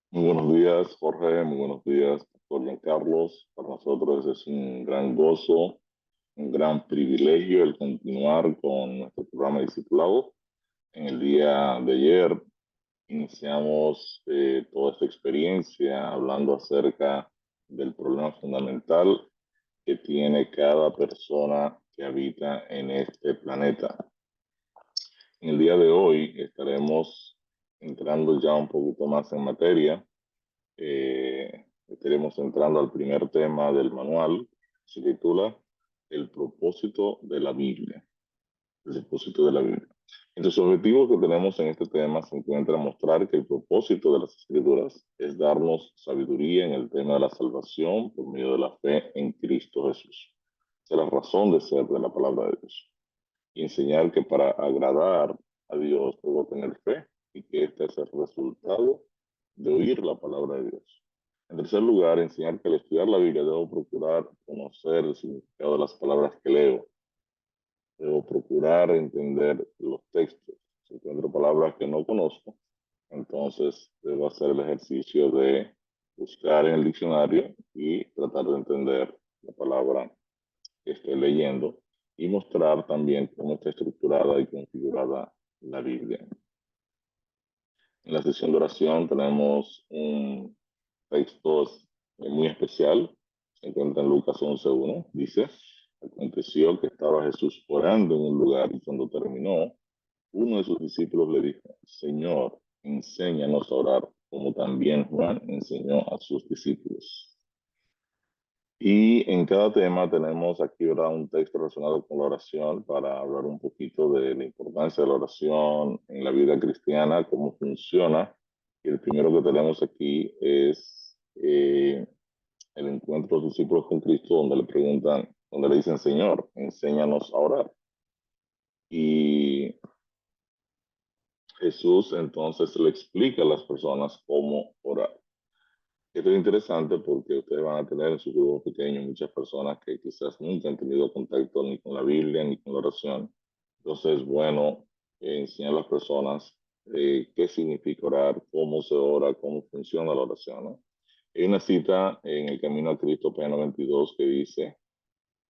Muy buenos días, Jorge. Muy buenos días, doctor Giancarlos. Para nosotros es un gran gozo, un gran privilegio el continuar con nuestro programa de discipulado. En el día de ayer iniciamos toda esta experiencia hablando acerca del problema fundamental que tiene cada persona que habita en este planeta. En el día de hoy estaremos entrando ya un poquito más en materia. Estaremos entrando al primer tema del manual, se titula El propósito de la Biblia. El propósito de la Biblia. Entre los objetivos que tenemos en este tema se encuentra mostrar que el propósito de las Escrituras es darnos sabiduría en el tema de la salvación por medio de la fe en Cristo Jesús. Esa es la razón de ser de la palabra de Dios. Y enseñar que para agradar a Dios debo tener fe y que este es el resultado de oír la palabra de Dios. En tercer lugar, enseñar que al estudiar la Biblia debo procurar conocer el significado de las palabras que leo. Debo procurar entender los textos. Si encuentro palabras que no conozco, entonces debo hacer el ejercicio de buscar en el diccionario y tratar de entender la palabra que estoy leyendo y mostrar también cómo está estructurada y configurada la Biblia. En la sesión de oración tenemos un texto muy especial. Se encuentra en Lucas 11:1. Dice, aconteció que estaba Jesús orando en un lugar y cuando terminó, uno de sus discípulos le dijo, Señor, enséñanos a orar, como también Juan enseñó a sus discípulos. Y en cada tema tenemos aquí ahora un texto relacionado con la oración para hablar un poquito de la importancia de la oración en la vida cristiana, cómo funciona. Y el primero que tenemos aquí es el encuentro de los discípulos con Cristo, donde le preguntan, donde le dicen, Señor, enséñanos a orar. Y Jesús entonces le explica a las personas cómo orar. Esto es interesante porque ustedes van a tener en su grupo pequeño muchas personas que quizás nunca han tenido contacto ni con la Biblia ni con la oración. Entonces es bueno enseñar a las personas qué significa orar, cómo se ora, cómo funciona la oración, ¿no? Hay una cita en el Camino a Cristo, página 22, que dice,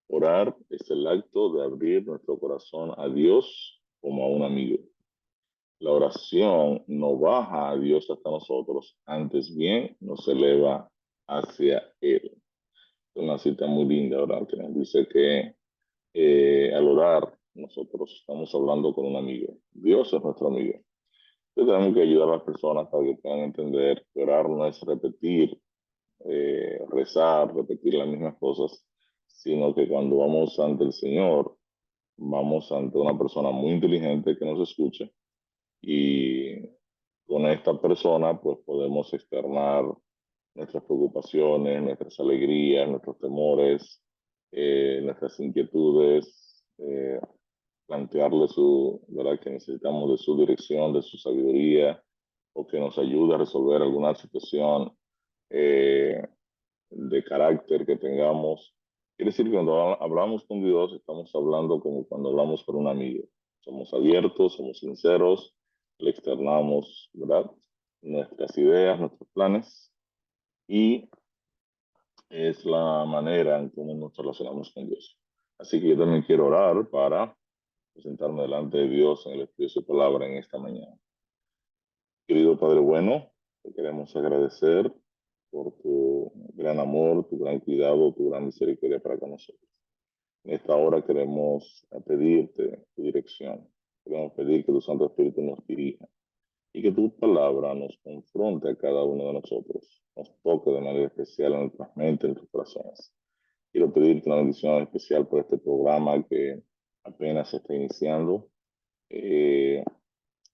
orar es el acto de abrir nuestro corazón a Dios como a un amigo. La oración no baja a Dios hasta nosotros, antes bien nos eleva hacia Él. Es una cita muy linda, ¿verdad? Que nos dice que al orar nosotros estamos hablando con un amigo. Dios es nuestro amigo. Entonces tenemos que ayudar a las personas para que puedan entender que orar no es repetir, rezar, repetir las mismas cosas, sino que cuando vamos ante el Señor, vamos ante una persona muy inteligente que nos escuche y con esta persona pues podemos externar nuestras preocupaciones, nuestras alegrías, nuestros temores, nuestras inquietudes, plantearle ¿verdad? Que necesitamos de su dirección, de su sabiduría, o que nos ayude a resolver alguna situación eh, de carácter que tengamos. Quiere decir que cuando hablamos con Dios, estamos hablando como cuando hablamos con un amigo. Somos abiertos, somos sinceros, le externamos, ¿verdad? Nuestras ideas, nuestros planes, y es la manera en cómo nos relacionamos con Dios. Así que yo también quiero orar para presentarme delante de Dios en el Espíritu de su palabra en esta mañana. Querido Padre bueno, te queremos agradecer por tu gran amor, tu gran cuidado, tu gran misericordia para con nosotros. En esta hora queremos pedirte tu dirección. Queremos pedir que tu Santo Espíritu nos dirija y que tu palabra nos confronte a cada uno de nosotros, nos toque de manera especial en nuestras mentes, en nuestros corazones. Quiero pedirte una bendición especial por este programa que apenas se está iniciando eh,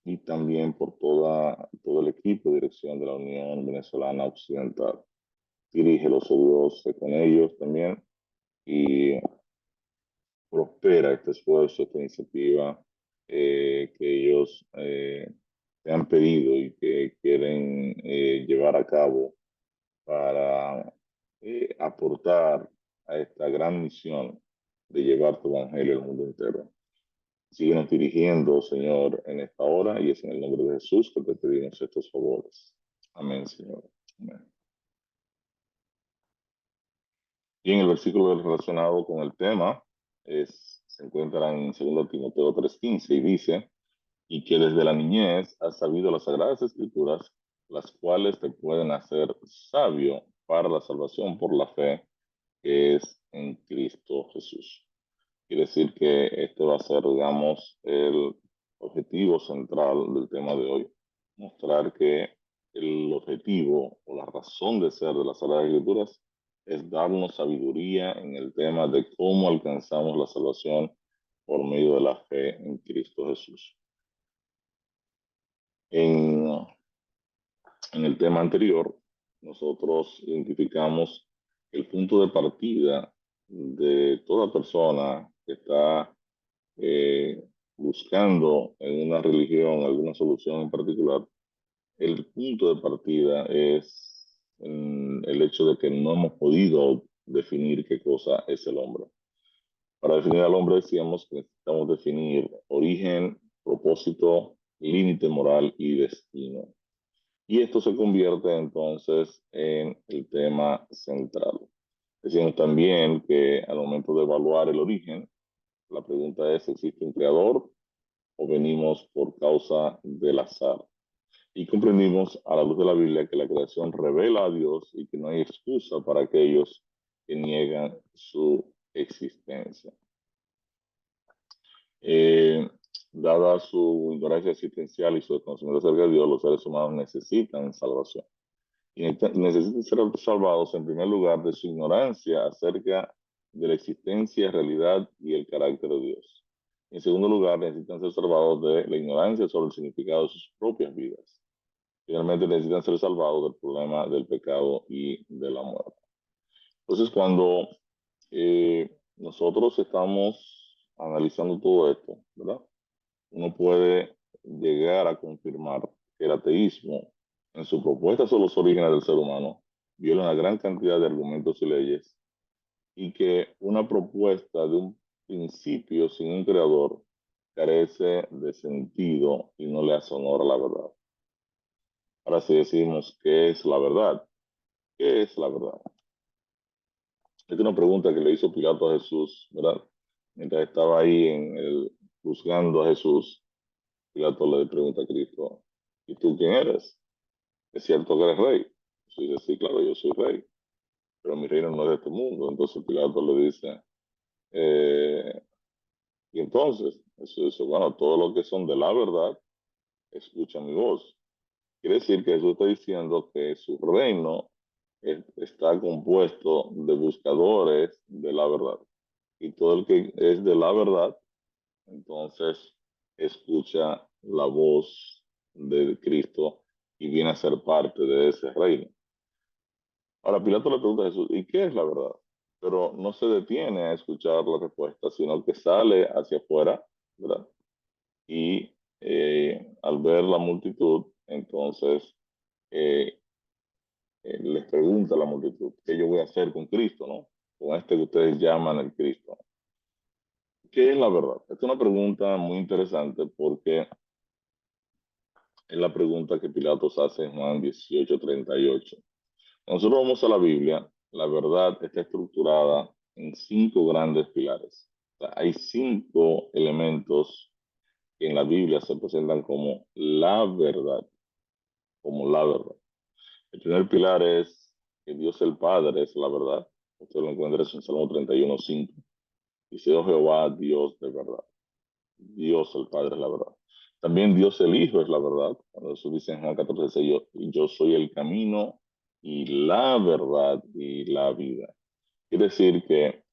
y también por todo el equipo de dirección de la Unión Venezolana Occidental. Dirígelos, oh Dios, sé con ellos también y prospera este esfuerzo, esta iniciativa que ellos te han pedido y que quieren llevar a cabo para aportar a esta gran misión de llevar tu evangelio al mundo entero. Síguenos dirigiendo, Señor, en esta hora y es en el nombre de Jesús que te pedimos estos favores. Amén, Señor. Y en el versículo relacionado con el tema se encuentra en 2 Timoteo 3:15 y dice, y que desde la niñez has sabido las sagradas escrituras, las cuales te pueden hacer sabio para la salvación por la fe que es en Cristo Jesús. Quiere decir que este va a ser, digamos, el objetivo central del tema de hoy. Mostrar que el objetivo o la razón de ser de las Sagradas Escrituras es darnos sabiduría en el tema de cómo alcanzamos la salvación por medio de la fe en Cristo Jesús. En, en el tema anterior, nosotros identificamos el punto de partida de toda persona que está buscando en una religión alguna solución en particular. El punto de partida es el hecho de que no hemos podido definir qué cosa es el hombre. Para definir al hombre decíamos que necesitamos definir origen, propósito, límite moral y destino. Y esto se convierte entonces en el tema central. Decimos también que al momento de evaluar el origen, la pregunta es, ¿existe un creador o venimos por causa del azar? Y comprendimos a la luz de la Biblia que la creación revela a Dios y que no hay excusa para aquellos que niegan su existencia. Eh, Dada su ignorancia existencial y su desconocimiento acerca de Dios, los seres humanos necesitan salvación. Y necesitan ser salvados en primer lugar de su ignorancia acerca de la existencia, realidad y el carácter de Dios. En segundo lugar, necesitan ser salvados de la ignorancia sobre el significado de sus propias vidas. Finalmente, necesitan ser salvados del problema del pecado y de la muerte. Entonces, cuando nosotros estamos analizando todo esto, ¿verdad? Uno puede llegar a confirmar que el ateísmo, en su propuesta sobre los orígenes del ser humano, viola una gran cantidad de argumentos y leyes, y que una propuesta de un principio sin un creador carece de sentido y no le hace honor a la verdad. Ahora si decimos, ¿qué es la verdad? ¿Qué es la verdad? Esta es una pregunta que le hizo Pilato a Jesús, ¿verdad? Mientras estaba ahí juzgando a Jesús, Pilato le pregunta a Cristo, ¿y tú quién eres? ¿Es cierto que eres rey? Jesús dice, sí, claro, yo soy rey, pero mi reino no es de este mundo. Entonces Pilato le dice, eh, y entonces, Jesús dice, bueno, todos los que son de la verdad, escuchan mi voz. Quiere decir que Jesús está diciendo que su reino está compuesto de buscadores de la verdad. Y todo el que es de la verdad, entonces escucha la voz de Cristo y viene a ser parte de ese reino. Ahora Pilato le pregunta a Jesús, ¿y qué es la verdad? Pero no se detiene a escuchar la respuesta, sino que sale hacia afuera, ¿verdad? Y al ver la multitud, entonces eh, les pregunta a la multitud, ¿qué yo voy a hacer con Cristo, no? Con este que ustedes llaman el Cristo. ¿Qué es la verdad? Esta es una pregunta muy interesante porque es la pregunta que Pilatos hace en Juan 18:38. Nosotros vamos a la Biblia, la verdad está estructurada en 5 grandes pilares. O sea, hay 5 elementos que en la Biblia se presentan como la verdad. El primer pilar es que Dios el Padre es la verdad. Usted lo encuentra en Salmo 31:5. Dice, oh Jehová, Dios de verdad. Dios el Padre es la verdad. También Dios el Hijo es la verdad. Cuando eso dice en Juan 14:6, yo soy el camino y la verdad y la vida. Quiere decir que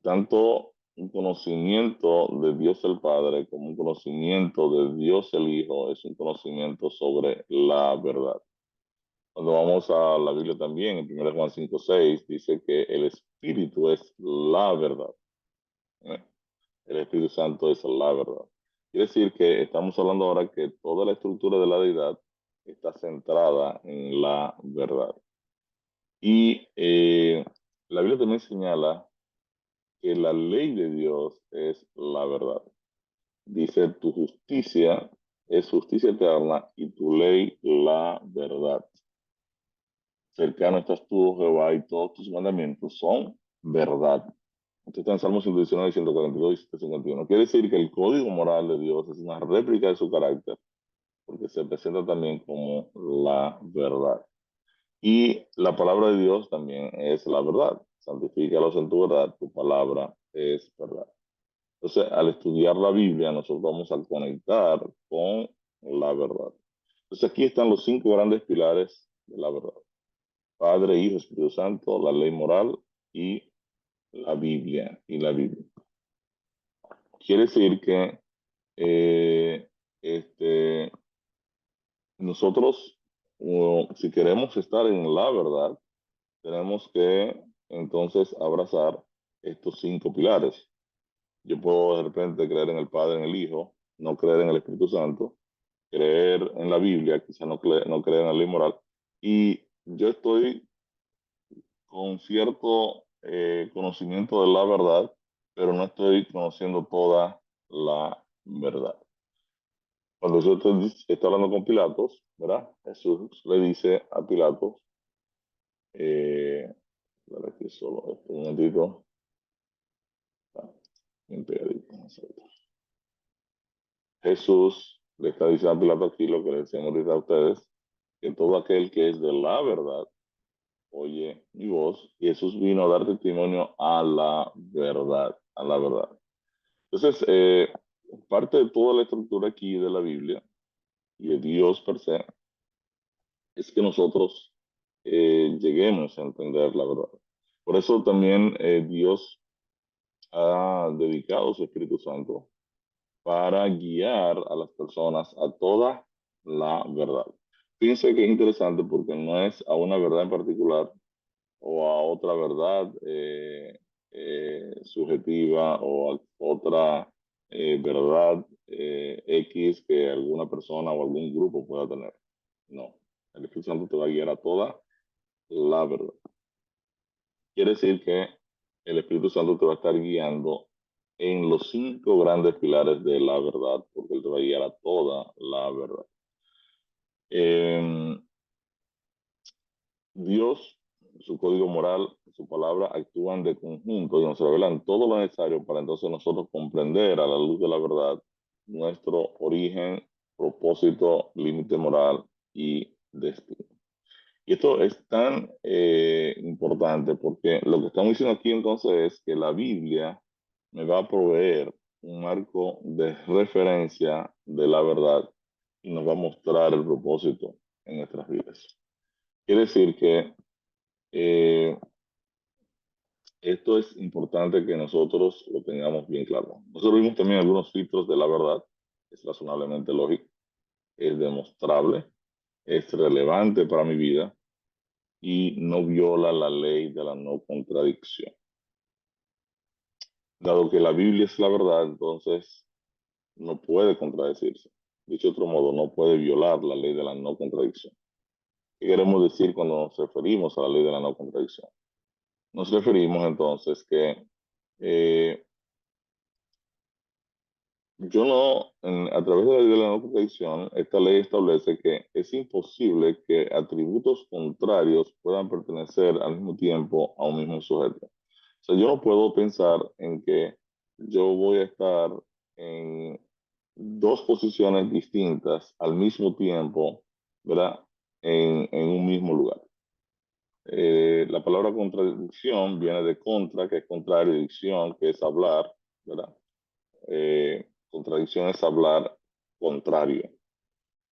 tanto un conocimiento de Dios el Padre como un conocimiento de Dios el Hijo es un conocimiento sobre la verdad. Cuando vamos a la Biblia también, en 1 Juan 5:6, dice que el Espíritu es la verdad. ¿Eh? El Espíritu Santo es la verdad. Quiere decir que estamos hablando ahora que toda la estructura de la deidad está centrada en la verdad. Y la Biblia también señala que la ley de Dios es la verdad. Dice, tu justicia es justicia eterna y tu ley la verdad. cercano estás tú, Jehová, y todos tus mandamientos son verdad. Esto está en Salmo 119, 142 y 151. Quiere decir que el código moral de Dios es una réplica de su carácter, porque se presenta también como la verdad. Y la palabra de Dios también es la verdad. Santifícalos en tu verdad, tu palabra es verdad. Entonces, al estudiar la Biblia, nosotros vamos a conectar con la verdad. Entonces, aquí están los 5 grandes pilares de la verdad. Padre, Hijo, Espíritu Santo, la ley moral y la Biblia. Y la Biblia. Quiere decir que eh, este, nosotros, si queremos estar en la verdad, tenemos que entonces abrazar estos 5 pilares. Yo puedo de repente creer en el Padre, en el Hijo, no creer en el Espíritu Santo, creer en la Biblia, quizá no creer en la ley moral, y yo estoy con cierto conocimiento de la verdad, pero no estoy conociendo toda la verdad. Cuando yo estoy hablando con Pilatos, ¿verdad? Jesús le dice a Pilatos, espera aquí solo un momentito, ah, bien pegadito, Jesús le está diciendo a Pilato aquí lo que le decíamos ahorita a ustedes, que todo aquel que es de la verdad, oye mi voz, y Jesús vino a dar testimonio a la verdad, a la verdad. Entonces, parte de toda la estructura aquí de la Biblia y de Dios per se, es que nosotros lleguemos a entender la verdad. Por eso también Dios ha dedicado su Espíritu Santo para guiar a las personas a toda la verdad. Fíjense que es interesante porque no es a una verdad en particular o a otra verdad subjetiva o a otra verdad X que alguna persona o algún grupo pueda tener. No, el Espíritu Santo te va a guiar a toda la verdad. Quiere decir que el Espíritu Santo te va a estar guiando en los 5 grandes pilares de la verdad, porque Él te va a guiar a toda la verdad. Eh, Dios, su código moral, su palabra actúan de conjunto y nos revelan todo lo necesario para entonces nosotros comprender a la luz de la verdad nuestro origen, propósito, límite moral y destino. Y esto es tan importante porque lo que estamos diciendo aquí entonces es que la Biblia me va a proveer un marco de referencia de la verdad y nos va a mostrar el propósito en nuestras vidas. Quiere decir que eh, esto es importante que nosotros lo tengamos bien claro. Nosotros vimos también algunos filtros de la verdad, es razonablemente lógico, es demostrable, es relevante para mi vida y no viola la ley de la no contradicción. Dado que la Biblia es la verdad, entonces no puede contradecirse. Dicho de otro modo, no puede violar la ley de la no contradicción. ¿Qué queremos decir cuando nos referimos a la ley de la no contradicción? Nos referimos entonces que eh, yo no, a través de la ley de la no contradicción, esta ley establece que es imposible que atributos contrarios puedan pertenecer al mismo tiempo a un mismo sujeto. O sea, yo no puedo pensar en que yo voy a estar en 2 posiciones distintas al mismo tiempo, ¿verdad? En un mismo lugar. La palabra contradicción viene de contra, que es contrario, y dicción, que es hablar, ¿verdad? Contradicción es hablar contrario.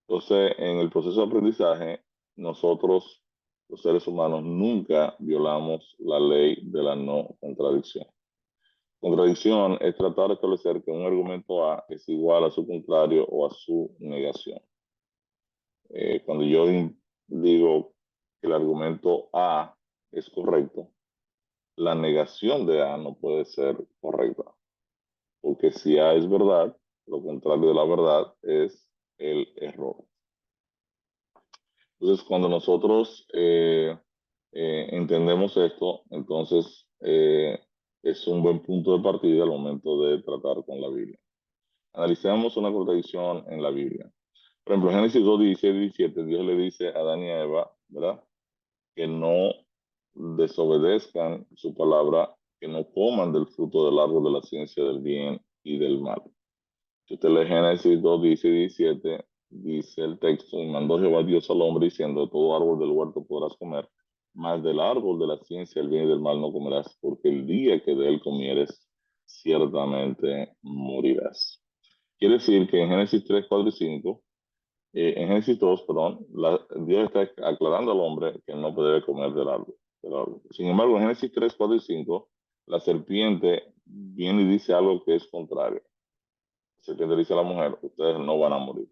Entonces, en el proceso de aprendizaje, nosotros, los seres humanos, nunca violamos la ley de la no contradicción. Contradicción es tratar de establecer que un argumento A es igual a su contrario o a su negación. Cuando yo digo que el argumento A es correcto, la negación de A no puede ser correcta, porque si A es verdad, lo contrario de la verdad es el error. Entonces, cuando nosotros entendemos esto, entonces es un buen punto de partida al momento de tratar con la Biblia. Analicemos una contradicción en la Biblia. Por ejemplo, Génesis 2, 17, Dios le dice a Adán y a Eva, ¿verdad? que no desobedezcan su palabra, que no coman del fruto del árbol de la ciencia del bien y del mal. Si usted lee Génesis 2, 10 y 17, dice el texto, y mandó Jehová Dios al hombre diciendo, de todo árbol del huerto podrás comer, mas del árbol de la ciencia del bien y del mal no comerás, porque el día que de él comieres, ciertamente morirás. Quiere decir que en Génesis 3, 4 y 5, en Génesis 2, perdón, Dios está aclarando al hombre que no debe comer del árbol. Sin embargo, en Génesis 3, 4 y 5, la serpiente viene y dice algo que es contrario. La serpiente dice a la mujer, ustedes no van a morir.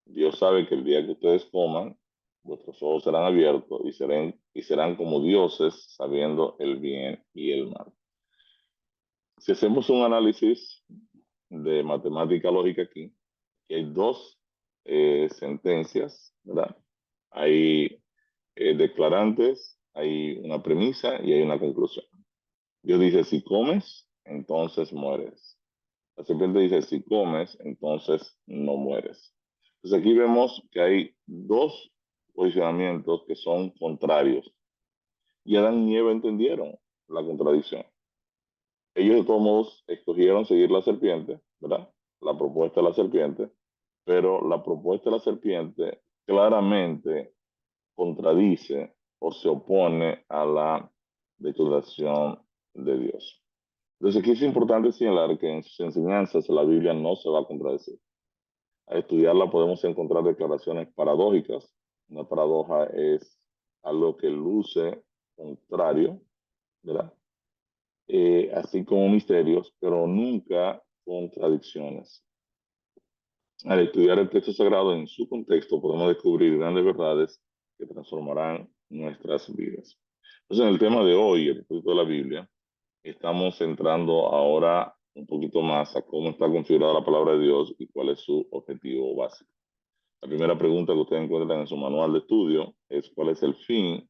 Dios sabe que el día que ustedes coman, vuestros ojos serán abiertos y serán como dioses, sabiendo el bien y el mal. Si hacemos un análisis de matemática lógica aquí, hay dos sentencias, ¿verdad? Hay declarantes, hay una premisa y hay una conclusión. Dios dice, si comes, entonces mueres. La serpiente dice, si comes, entonces no mueres. Entonces aquí vemos que hay dos posicionamientos que son contrarios. Y Adán y Eva entendieron la contradicción. Ellos de todos modos escogieron seguir la serpiente, ¿verdad? La propuesta de la serpiente, pero la propuesta de la serpiente claramente contradice o se opone a la declaración de Dios. Entonces aquí es importante señalar que en sus enseñanzas la Biblia no se va a contradecir. Al estudiarla podemos encontrar declaraciones paradójicas. Una paradoja es algo que luce contrario, ¿verdad? Así como misterios, pero nunca contradicciones. Al estudiar el texto sagrado en su contexto, podemos descubrir grandes verdades que transformarán nuestras vidas. Entonces, en el tema de hoy, el estudio de la Biblia, estamos entrando ahora un poquito más a cómo está configurada la palabra de Dios y cuál es su objetivo básico. La primera pregunta que ustedes encuentran en su manual de estudio es cuál es el fin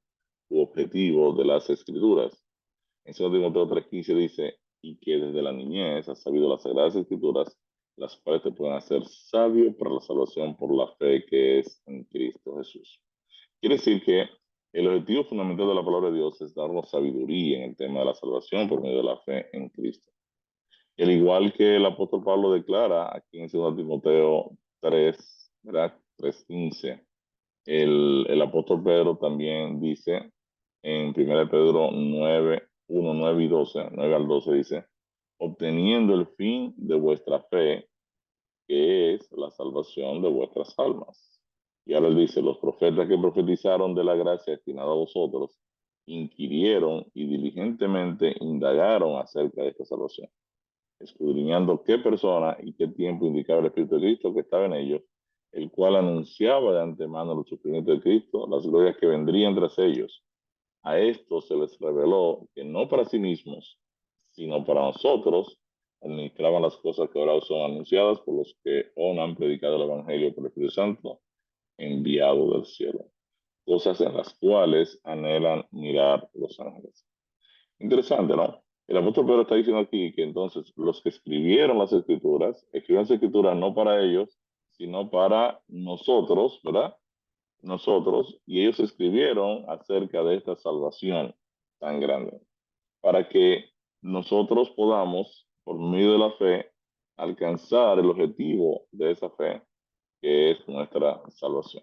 u objetivo de las Escrituras. En 2 Timoteo 3:15 dice, y que desde la niñez has sabido las sagradas escrituras, las cuales te pueden hacer sabio para la salvación por la fe que es en Cristo Jesús. Quiere decir que el objetivo fundamental de la palabra de Dios es darnos sabiduría en el tema de la salvación por medio de la fe en Cristo. Y al igual que el apóstol Pablo declara aquí en 2 Timoteo 3, ¿verdad? 3:15, el apóstol Pedro también dice en 1 Pedro 9, 1, 9 y 12, 9 al 12 dice, obteniendo el fin de vuestra fe, que es la salvación de vuestras almas. Y ahora él dice, los profetas que profetizaron de la gracia destinada a vosotros, inquirieron y diligentemente indagaron acerca de esta salvación, escudriñando qué persona y qué tiempo indicaba el Espíritu de Cristo que estaba en ellos, el cual anunciaba de antemano los sufrimientos de Cristo, las glorias que vendrían tras ellos. A esto se les reveló que no para sí mismos, sino para nosotros, administraban las cosas que ahora son anunciadas por los que aún han predicado el Evangelio por el Espíritu Santo, enviado del cielo. Cosas en las cuales anhelan mirar los ángeles. Interesante, ¿no? El apóstol Pedro está diciendo aquí que entonces los que escribieron las escribieron las escrituras no para ellos, sino para nosotros, ¿verdad? Nosotros, y ellos escribieron acerca de esta salvación tan grande, para que nosotros podamos, por medio de la fe, alcanzar el objetivo de esa fe, que es nuestra salvación.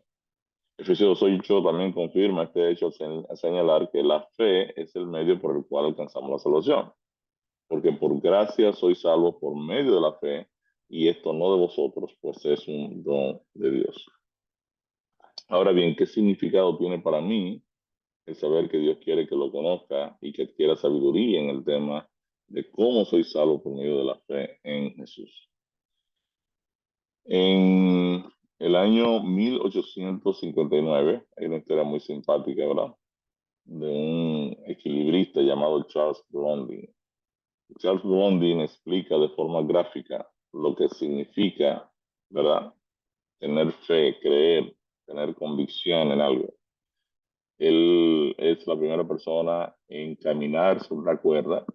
Efesios 8 también confirma este hecho al señalar que la fe es el medio por el cual alcanzamos la salvación. Porque por gracia sois salvos por medio de la fe, y esto no de vosotros, pues es un don de Dios. Ahora bien, ¿qué significado tiene para mí el saber que Dios quiere que lo conozca y que adquiera sabiduría en el tema de cómo soy salvo por medio de la fe en Jesús? En el año 1859, hay una historia muy simpática, ¿verdad? De un equilibrista llamado Charles Blondin. Charles Blondin explica de forma gráfica lo que significa, ¿verdad? Tener fe, creer, tener convicción en algo. Él es la primera persona en caminar sobre la cuerda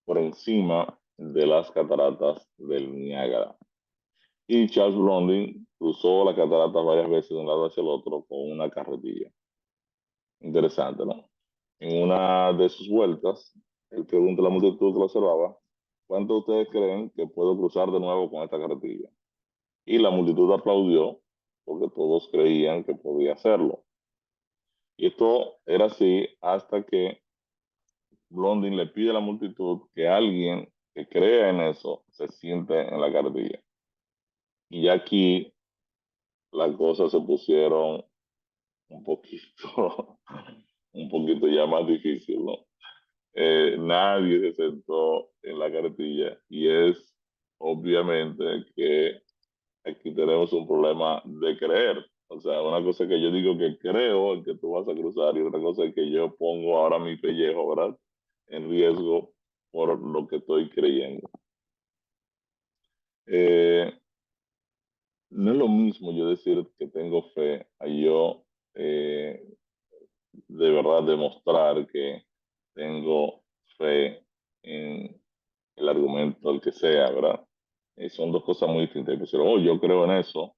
por encima de las cataratas del Niágara. Y Charles Blondin cruzó las cataratas varias veces de un lado hacia el otro con una carretilla. Interesante, ¿no? En una de sus vueltas, él pregunta a la multitud que lo observaba, ¿cuántos de ustedes creen que puedo cruzar de nuevo con esta carretilla? Y la multitud aplaudió porque todos creían que podía hacerlo. Y esto era así hasta que Blondin le pide a la multitud que alguien que crea en eso se siente en la carretilla. Y ya aquí las cosas se pusieron un poquito, un poquito ya más difícil, ¿no? Nadie se sentó en la carretilla y es obviamente que aquí tenemos un problema de creer. O sea, una cosa es que yo digo que creo en que tú vas a cruzar y otra cosa es que yo pongo ahora mi pellejo, ¿verdad? En riesgo por lo que estoy creyendo. Eh, no es lo mismo yo decir que tengo fe a yo eh, de verdad demostrar que tengo fe en el argumento, el que sea, ¿verdad? Son dos cosas muy distintas. Y pues, oh, yo creo en eso,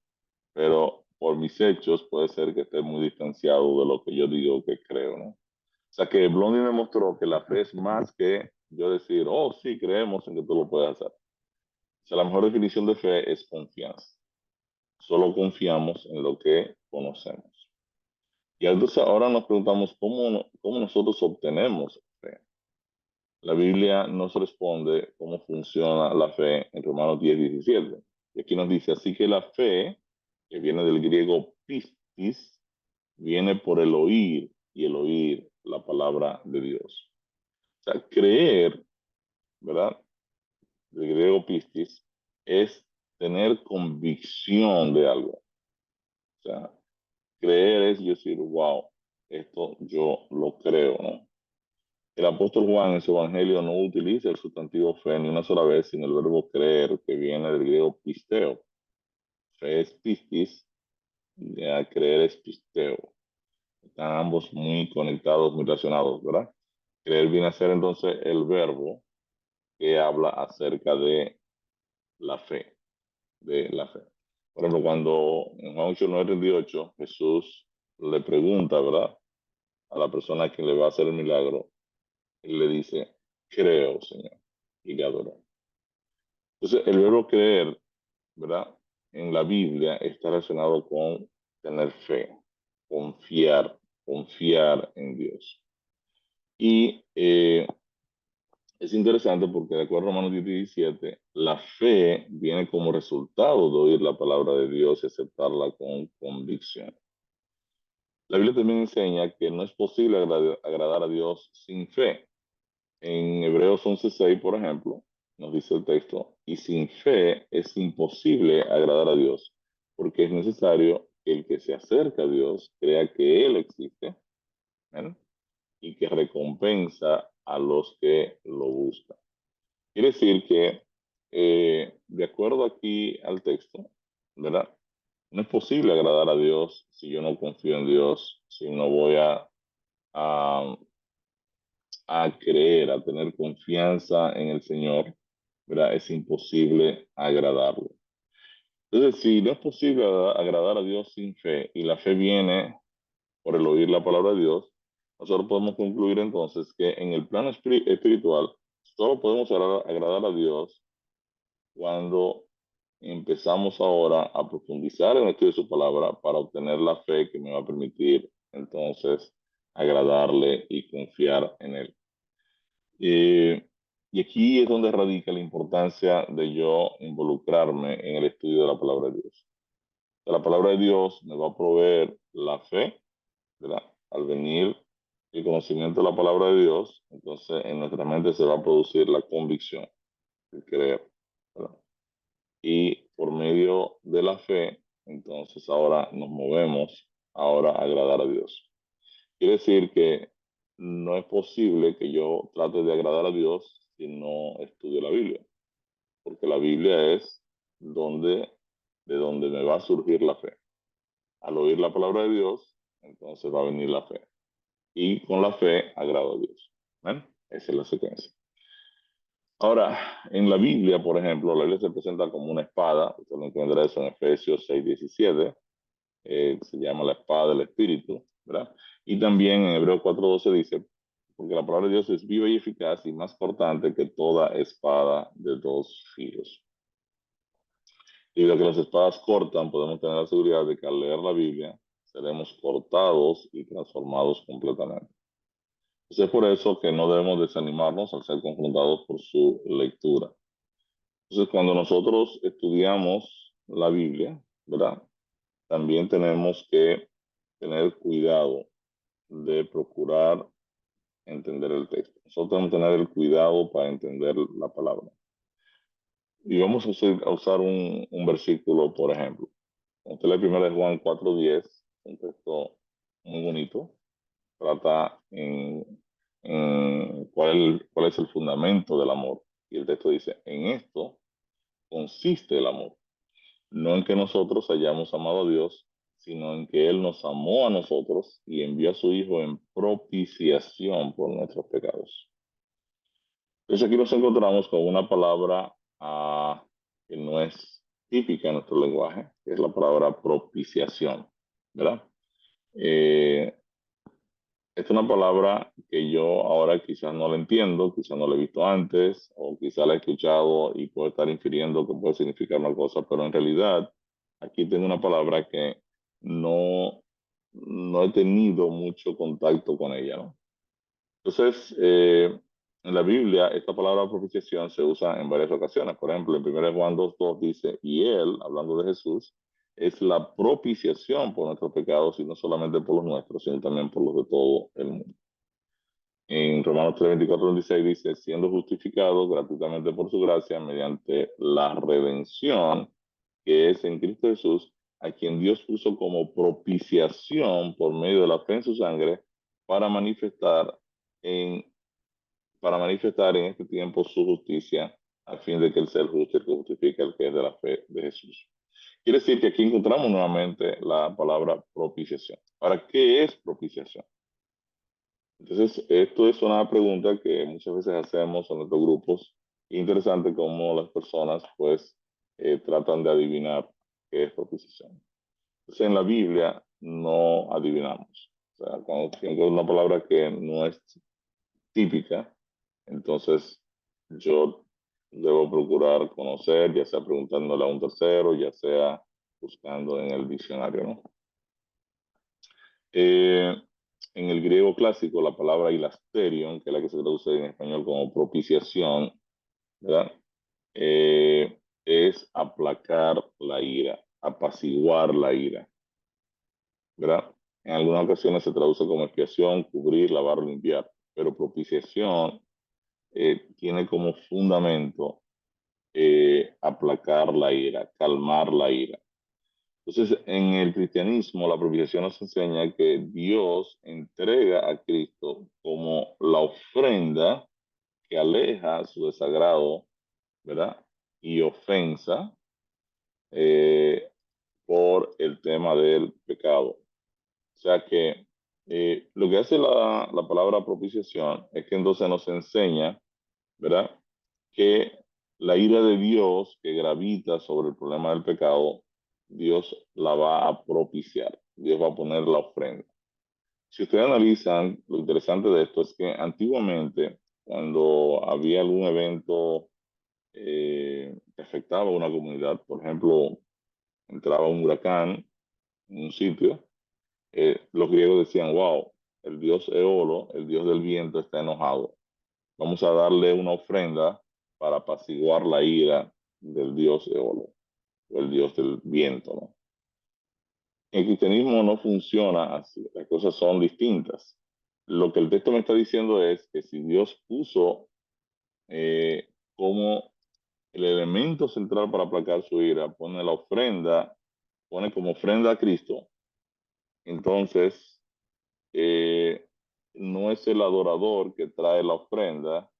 pero por mis hechos puede ser que esté muy distanciado de lo que yo digo que creo, ¿no? O sea que Blondie me mostró que la fe es más que yo decir, oh, sí, creemos en que tú lo puedes hacer. O sea, la mejor definición de fe es confianza. Solo confiamos en lo que conocemos. Y entonces ahora nos preguntamos cómo nosotros obtenemos fe. La Biblia nos responde cómo funciona la fe en Romanos 10:17. Y aquí nos dice, así que la fe, que viene del griego pistis, viene por el oír y el oír la palabra de Dios. O sea, creer, ¿verdad? Del griego pistis es tener convicción de algo. O sea, creer es decir, wow, esto yo lo creo, ¿no? El apóstol Juan en su evangelio no utiliza el sustantivo fe ni una sola vez, sino el verbo creer, que viene del griego pisteo. Fe es pistis, ya creer es pisteo. Están ambos muy conectados, muy relacionados, ¿verdad? Creer viene a ser entonces el verbo que habla acerca de la fe, de la fe. Por ejemplo, cuando en Juan 8:9-38 Jesús le pregunta, ¿verdad? A la persona que le va a hacer el milagro, él le dice, creo, Señor, y le adora. Entonces, el verbo creer, ¿verdad? En la Biblia está relacionado con tener fe, confiar, confiar en Dios. Y es interesante porque de acuerdo a Romanos 10:17, la fe viene como resultado de oír la palabra de Dios y aceptarla con convicción. La Biblia también enseña que no es posible agradar a Dios sin fe. En Hebreos 11:6, por ejemplo, nos dice el texto, y sin fe es imposible agradar a Dios, porque es necesario que el que se acerca a Dios crea que Él existe, ¿ven? Y que recompensa a los que lo buscan. Quiere decir que, de acuerdo aquí al texto, ¿verdad? No es posible agradar a Dios si yo no confío en Dios, si no voy a a creer, a tener confianza en el Señor, ¿verdad? Es imposible agradarlo. Entonces, si no es posible agradar a Dios sin fe y la fe viene por el oír la palabra de Dios, nosotros podemos concluir entonces que en el plano espiritual solo podemos agradar a Dios cuando empezamos ahora a profundizar en el estudio de su palabra para obtener la fe que me va a permitir entonces agradarle y confiar en él. Eh, y aquí es donde radica la importancia de yo involucrarme en el estudio de la palabra de Dios. La palabra de Dios me va a proveer la fe, ¿verdad? Al venir el conocimiento de la palabra de Dios, entonces en nuestra mente se va a producir la convicción, el creer, ¿verdad? Y por medio de la fe, entonces ahora nos movemos ahora a agradar a Dios. Quiere decir que no es posible que yo trate de agradar a Dios si no estudio la Biblia, porque la Biblia es de donde me va a surgir la fe. Al oír la palabra de Dios, entonces va a venir la fe. Y con la fe agrado a Dios. ¿Ven? Esa es la secuencia. Ahora, en la Biblia, por ejemplo, la Biblia se presenta como una espada. Usted lo encuentra eso en Efesios 6:17. Se llama la espada del Espíritu. ¿verdad? Y también en Hebreos 4:12 dice, porque la palabra de Dios es viva y eficaz y más cortante que toda espada de dos filos. Y debido a que las espadas cortan, podemos tener la seguridad de que al leer la Biblia seremos cortados y transformados completamente. Entonces es por eso que no debemos desanimarnos al ser confrontados por su lectura. Entonces cuando nosotros estudiamos la Biblia, ¿verdad? También tenemos que tener cuidado de procurar entender el texto. Nosotros tenemos que tener el cuidado para entender la palabra. Y vamos a usar un versículo, por ejemplo. Usted lee 1 de Juan 4:10, un texto muy bonito, trata en cuál es el fundamento del amor. Y el texto dice, en esto consiste el amor, no en que nosotros hayamos amado a Dios, sino en que Él nos amó a nosotros y envió a su Hijo en propiciación por nuestros pecados. Entonces aquí nos encontramos con una palabra que no es típica en nuestro lenguaje, que es la palabra propiciación, ¿verdad? Eh, es una palabra que yo ahora quizás no la entiendo, quizás no la he visto antes, o quizás la he escuchado y puedo estar infiriendo que puede significar una cosa, pero en realidad aquí tengo una palabra que no, no he tenido mucho contacto con ella, ¿no? Entonces, en la Biblia, esta palabra propiciación se usa en varias ocasiones. Por ejemplo, en 1 Juan 2:2 dice, y Él, hablando de Jesús, es la propiciación por nuestros pecados, y no solamente por los nuestros, sino también por los de todo el mundo. En Romanos 3:24-26 dice, siendo justificados gratuitamente por su gracia, mediante la redención que es en Cristo Jesús, a quien Dios puso como propiciación por medio de la fe en su sangre, para manifestar en en este tiempo su justicia, a fin de que el ser justo el que justifica el que es de la fe de Jesús. Quiere decir que aquí encontramos nuevamente la palabra propiciación. ¿Para qué es propiciación? Entonces, esto es una pregunta que muchas veces hacemos en nuestros grupos. Interesante cómo las personas, pues, tratan de adivinar qué es propiciación. Entonces, en la Biblia no adivinamos. O sea, cuando tengo una palabra que no es típica, entonces yo debo procurar conocer, ya sea preguntándole a un tercero, ya sea buscando en el diccionario, ¿no? Eh, en el griego clásico, la palabra hilasterion, que es la que se traduce en español como propiciación, ¿verdad? Es aplacar la ira, apaciguar la ira, ¿verdad? En algunas ocasiones se traduce como expiación, cubrir, lavar, limpiar, pero propiciación tiene como fundamento aplacar la ira, calmar la ira. Entonces, en el cristianismo, la propiciación nos enseña que Dios entrega a Cristo como la ofrenda que aleja su desagrado, ¿verdad? Y ofensa eh, por el tema del pecado. O sea que lo que hace la palabra propiciación es que entonces nos enseña, ¿verdad? Que la ira de Dios que gravita sobre el problema del pecado, Dios la va a propiciar, Dios va a poner la ofrenda. Si ustedes analizan, lo interesante de esto es que antiguamente, cuando había algún evento que afectaba a una comunidad, por ejemplo, entraba un huracán en un sitio, los griegos decían, wow, el dios Eolo, el dios del viento, está enojado. Vamos a darle una ofrenda para apaciguar la ira del dios Eolo, el dios del viento, ¿no? El cristianismo no funciona así, las cosas son distintas. Lo que el texto me está diciendo es que si Dios puso como el elemento central para aplacar su ira, pone la ofrenda, pone como ofrenda a Cristo, entonces eh, no es el adorador que trae la ofrenda,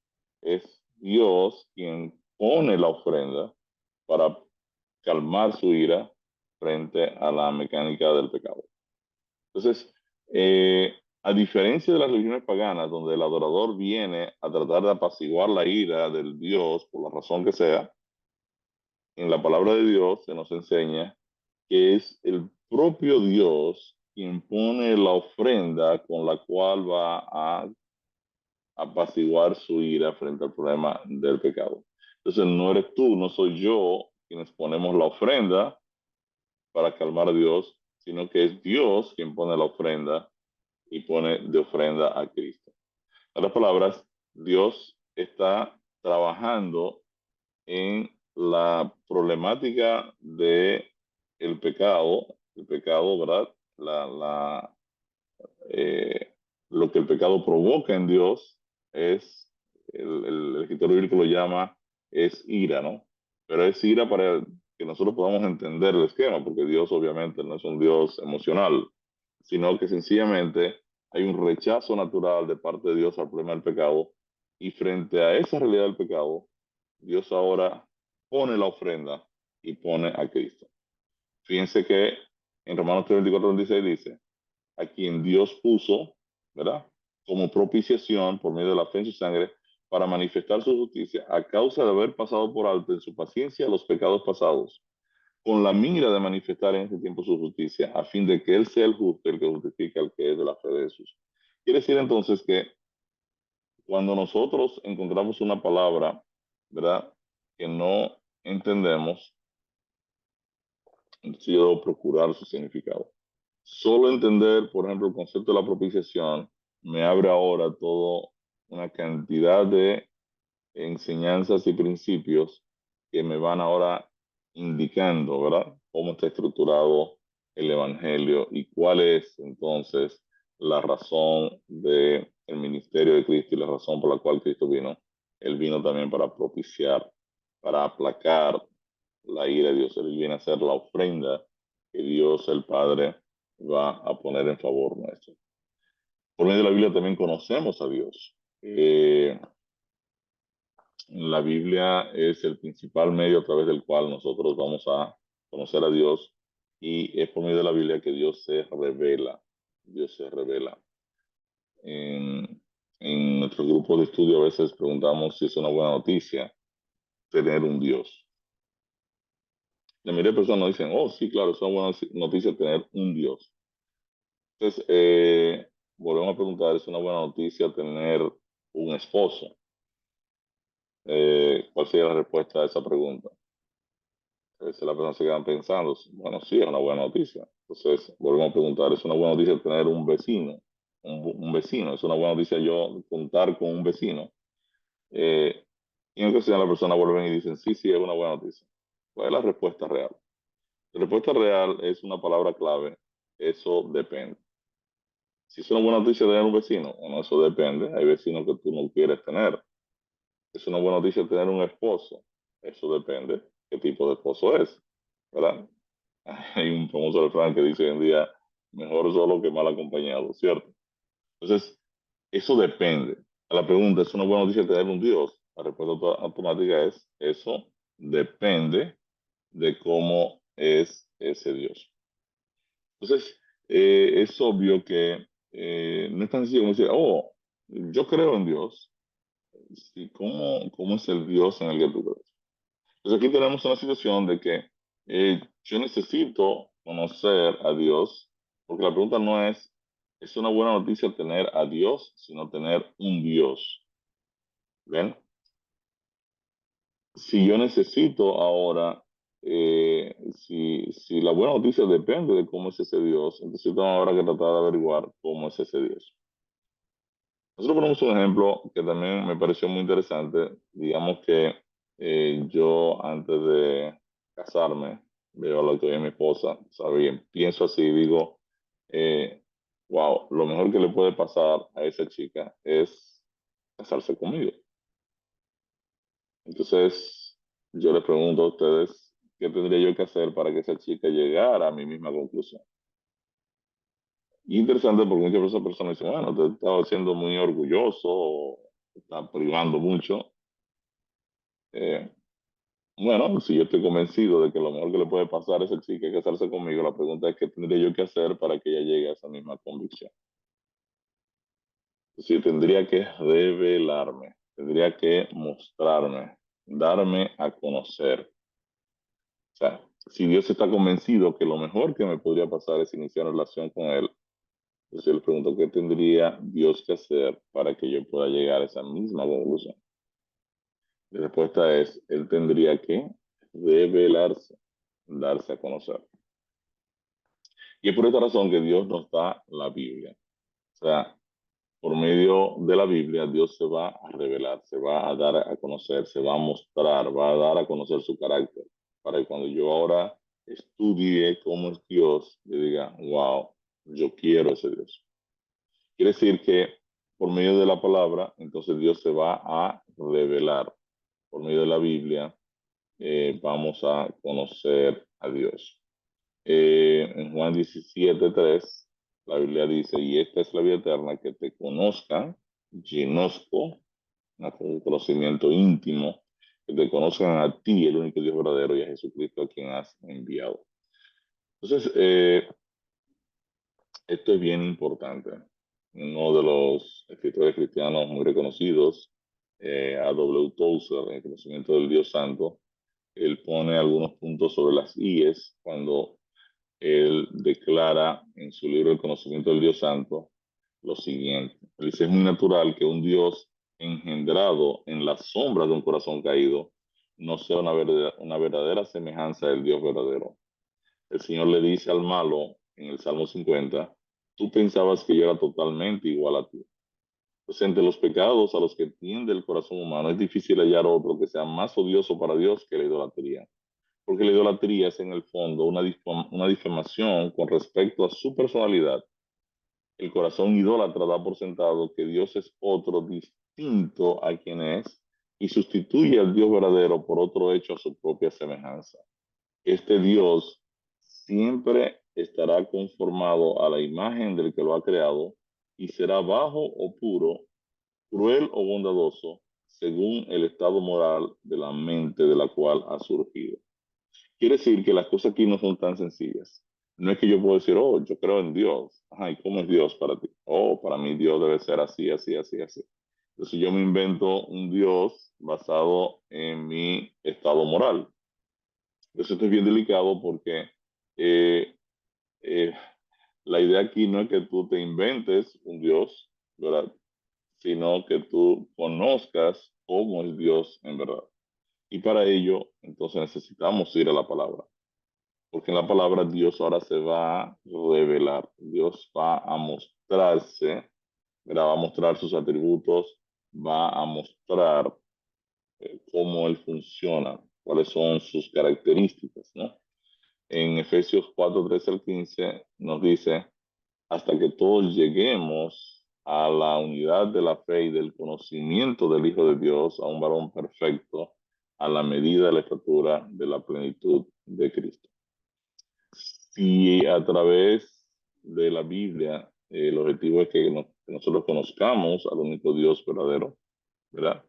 es Dios quien pone la ofrenda para calmar su ira frente a la mecánica del pecado. Entonces, a diferencia de las religiones paganas, donde el adorador viene a tratar de apaciguar la ira del Dios, por la razón que sea, en la palabra de Dios se nos enseña que es el propio Dios quien pone la ofrenda con la cual va a apaciguar su ira frente al problema del pecado. Entonces no eres tú, no soy yo quienes ponemos la ofrenda para calmar a Dios, sino que es Dios quien pone la ofrenda y pone de ofrenda a Cristo. En otras palabras, Dios está trabajando en la problemática de el pecado, ¿verdad? Eh, lo que el pecado provoca en Dios es, el escritor bíblico lo llama, es ira, ¿no? Pero es ira para que nosotros podamos entender el esquema, porque Dios obviamente no es un Dios emocional, sino que sencillamente hay un rechazo natural de parte de Dios al problema del pecado, y frente a esa realidad del pecado, Dios ahora pone la ofrenda y pone a Cristo. Fíjense que en Romanos 3, 24, 26 dice, a quien Dios puso, ¿verdad? Como propiciación por medio de la fe en su sangre para manifestar su justicia a causa de haber pasado por alto en su paciencia los pecados pasados, con la mira de manifestar en este tiempo su justicia, a fin de que Él sea el justo, el que justifica al que es de la fe de Jesús. Quiere decir entonces que cuando nosotros encontramos una palabra, ¿verdad? Que no entendemos, entonces yo debo procurar su significado. Solo entender, por ejemplo, el concepto de la propiciación me abre ahora toda una cantidad de enseñanzas y principios que me van ahora indicando, ¿verdad? Cómo está estructurado el Evangelio y cuál es entonces la razón del ministerio de Cristo y la razón por la cual Cristo vino. Él vino también para propiciar, para aplacar la ira de Dios. Él viene a ser la ofrenda que Dios el Padre va a poner en favor nuestro. Por medio de la Biblia también conocemos a Dios. La Biblia es el principal medio a través del cual nosotros vamos a conocer a Dios, y es por medio de la Biblia que Dios se revela. Dios se revela. En nuestro grupo de estudio a veces preguntamos si es una buena noticia tener un Dios. La mayoría de personas dicen, oh, sí, claro, es una buena noticia tener un Dios. Entonces, volvemos a preguntar, ¿es una buena noticia tener un esposo? ¿Cuál sería la respuesta a esa pregunta? A veces las personas se quedan pensando, bueno, sí, es una buena noticia. Entonces, volvemos a preguntar, ¿es una buena noticia tener un vecino? Un vecino, ¿es una buena noticia yo contar con un vecino? Y en ocasiones las personas vuelven y dicen, sí, sí, es una buena noticia. ¿Cuál es la respuesta real? La respuesta real es una palabra clave, eso depende. Si es una buena noticia tener un vecino, bueno, eso depende. Hay vecinos que tú no quieres tener. Es una buena noticia tener un esposo. Eso depende qué tipo de esposo es, ¿verdad? Hay un famoso refrán que dice hoy en día, mejor solo que mal acompañado, ¿cierto? Entonces, eso depende. A la pregunta, ¿es una buena noticia tener un Dios? La respuesta automática es, eso depende de cómo es ese Dios. Entonces, es obvio que no es tan sencillo como decir, oh, yo creo en Dios. Sí, ¿cómo es el Dios en el que tú crees? Pues aquí tenemos una situación de que yo necesito conocer a Dios, porque la pregunta no es una buena noticia tener a Dios, sino tener un Dios. ¿Ven? Si yo necesito ahora, si la buena noticia depende de cómo es ese Dios, entonces tengo ahora que tratar de averiguar cómo es ese Dios. Nosotros ponemos un ejemplo que también me pareció muy interesante. Digamos que yo antes de casarme, veo a lo que ve mi esposa, ¿sabes? Pienso así, digo, wow, lo mejor que le puede pasar a esa chica es casarse conmigo. Entonces, yo les pregunto a ustedes, ¿qué tendría yo que hacer para que esa chica llegara a mi misma conclusión? Y interesante porque muchas veces personas dicen, bueno, te estaba siendo muy orgulloso, o te está privando mucho. Eh, bueno, si yo estoy convencido de que lo mejor que le puede pasar a esa chica es casarse conmigo, la pregunta es qué tendría yo que hacer para que ella llegue a esa misma convicción. Sí, tendría que revelarme, tendría que mostrarme, darme a conocer. O sea, Si Dios está convencido que lo mejor que me podría pasar es iniciar una relación con Él, entonces yo le pregunto qué tendría Dios que hacer para que yo pueda llegar a esa misma conclusión. La respuesta es, Él tendría que revelarse, darse a conocer. Y es por esta razón que Dios nos da la Biblia. O sea, por medio de la Biblia, Dios se va a revelar, se va a dar a conocer, se va a mostrar, va a dar a conocer su carácter, para que cuando yo ahora estudie cómo es Dios, yo diga, wow, yo quiero ese Dios. Quiere decir que por medio de la palabra, entonces Dios se va a revelar. Por medio de la Biblia, vamos a conocer a Dios. En Juan 17:3, la Biblia dice, y esta es la vida eterna, que te conozcan, ginosco, un conocimiento íntimo, que te conozcan a ti, el único Dios verdadero, y a Jesucristo a quien has enviado. Entonces, esto es bien importante. Uno de los escritores cristianos muy reconocidos, A. W. Tozer, en el conocimiento del Dios Santo, él pone algunos puntos sobre las IES cuando él declara en su libro El conocimiento del Dios Santo lo siguiente. Él dice, es muy natural que un Dios engendrado en las sombras de un corazón caído no sea una verdadera semejanza del Dios verdadero. El Señor le dice al malo en el Salmo 50, tú pensabas que yo era totalmente igual a ti. Pues entre los pecados a los que tiende el corazón humano es difícil hallar otro que sea más odioso para Dios que la idolatría, porque la idolatría es en el fondo una difamación con respecto a su personalidad. El corazón idólatra da por sentado que Dios es otro distinto a quien es y sustituye al Dios verdadero por otro hecho a su propia semejanza. Este Dios siempre estará conformado a la imagen del que lo ha creado y será bajo o puro, cruel o bondadoso, según el estado moral de la mente de la cual ha surgido. Quiere decir que las cosas aquí no son tan sencillas. No es que yo puedo decir, oh, yo creo en Dios. Ajá, ¿y cómo es Dios para ti? Oh, para mí Dios debe ser así, así, así, así. Entonces yo me invento un Dios basado en mi estado moral. Eso esto es bien delicado porque eh, eh, la idea aquí no es que tú te inventes un Dios, ¿verdad? Sino que tú conozcas cómo es Dios en verdad. Y para ello, entonces necesitamos ir a la palabra. Porque en la palabra Dios ahora se va a revelar. Dios va a mostrarse, ¿verdad? Va a mostrar sus atributos, va a mostrar cómo Él funciona, cuáles son sus características, ¿no? En Efesios 4:13 al 15 nos dice, hasta que todos lleguemos a la unidad de la fe y del conocimiento del Hijo de Dios, a un varón perfecto, a la medida de la estatura de la plenitud de Cristo. Si a través de la Biblia el objetivo es que nosotros conozcamos al único Dios verdadero, ¿verdad?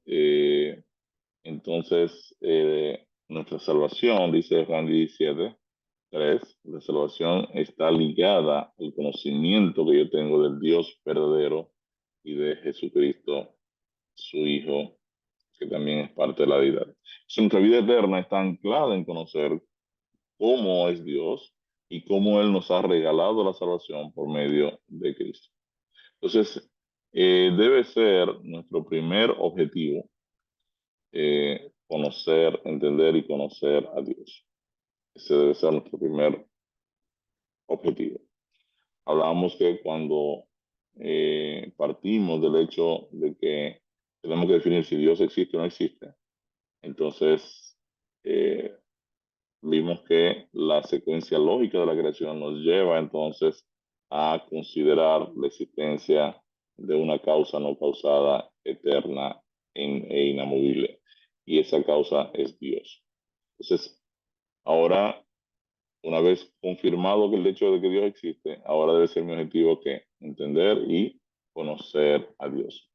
Eh, entonces, nuestra salvación, dice Juan 17:3, la salvación está ligada al conocimiento que yo tengo del Dios verdadero y de Jesucristo, su Hijo, que también es parte de la deidad. Nuestra vida eterna está anclada en conocer cómo es Dios y cómo Él nos ha regalado la salvación por medio de Cristo. Entonces, debe ser nuestro primer objetivo conocer, entender y conocer a Dios. Ese debe ser nuestro primer objetivo. Hablábamos que cuando partimos del hecho de que tenemos que definir si Dios existe o no existe, entonces eh, vimos que la secuencia lógica de la creación nos lleva entonces a considerar la existencia de una causa no causada, eterna e inamovible. Y esa causa es Dios. Entonces, ahora, una vez confirmado que el hecho de que Dios existe, ahora debe ser mi objetivo que entender y conocer a Dios.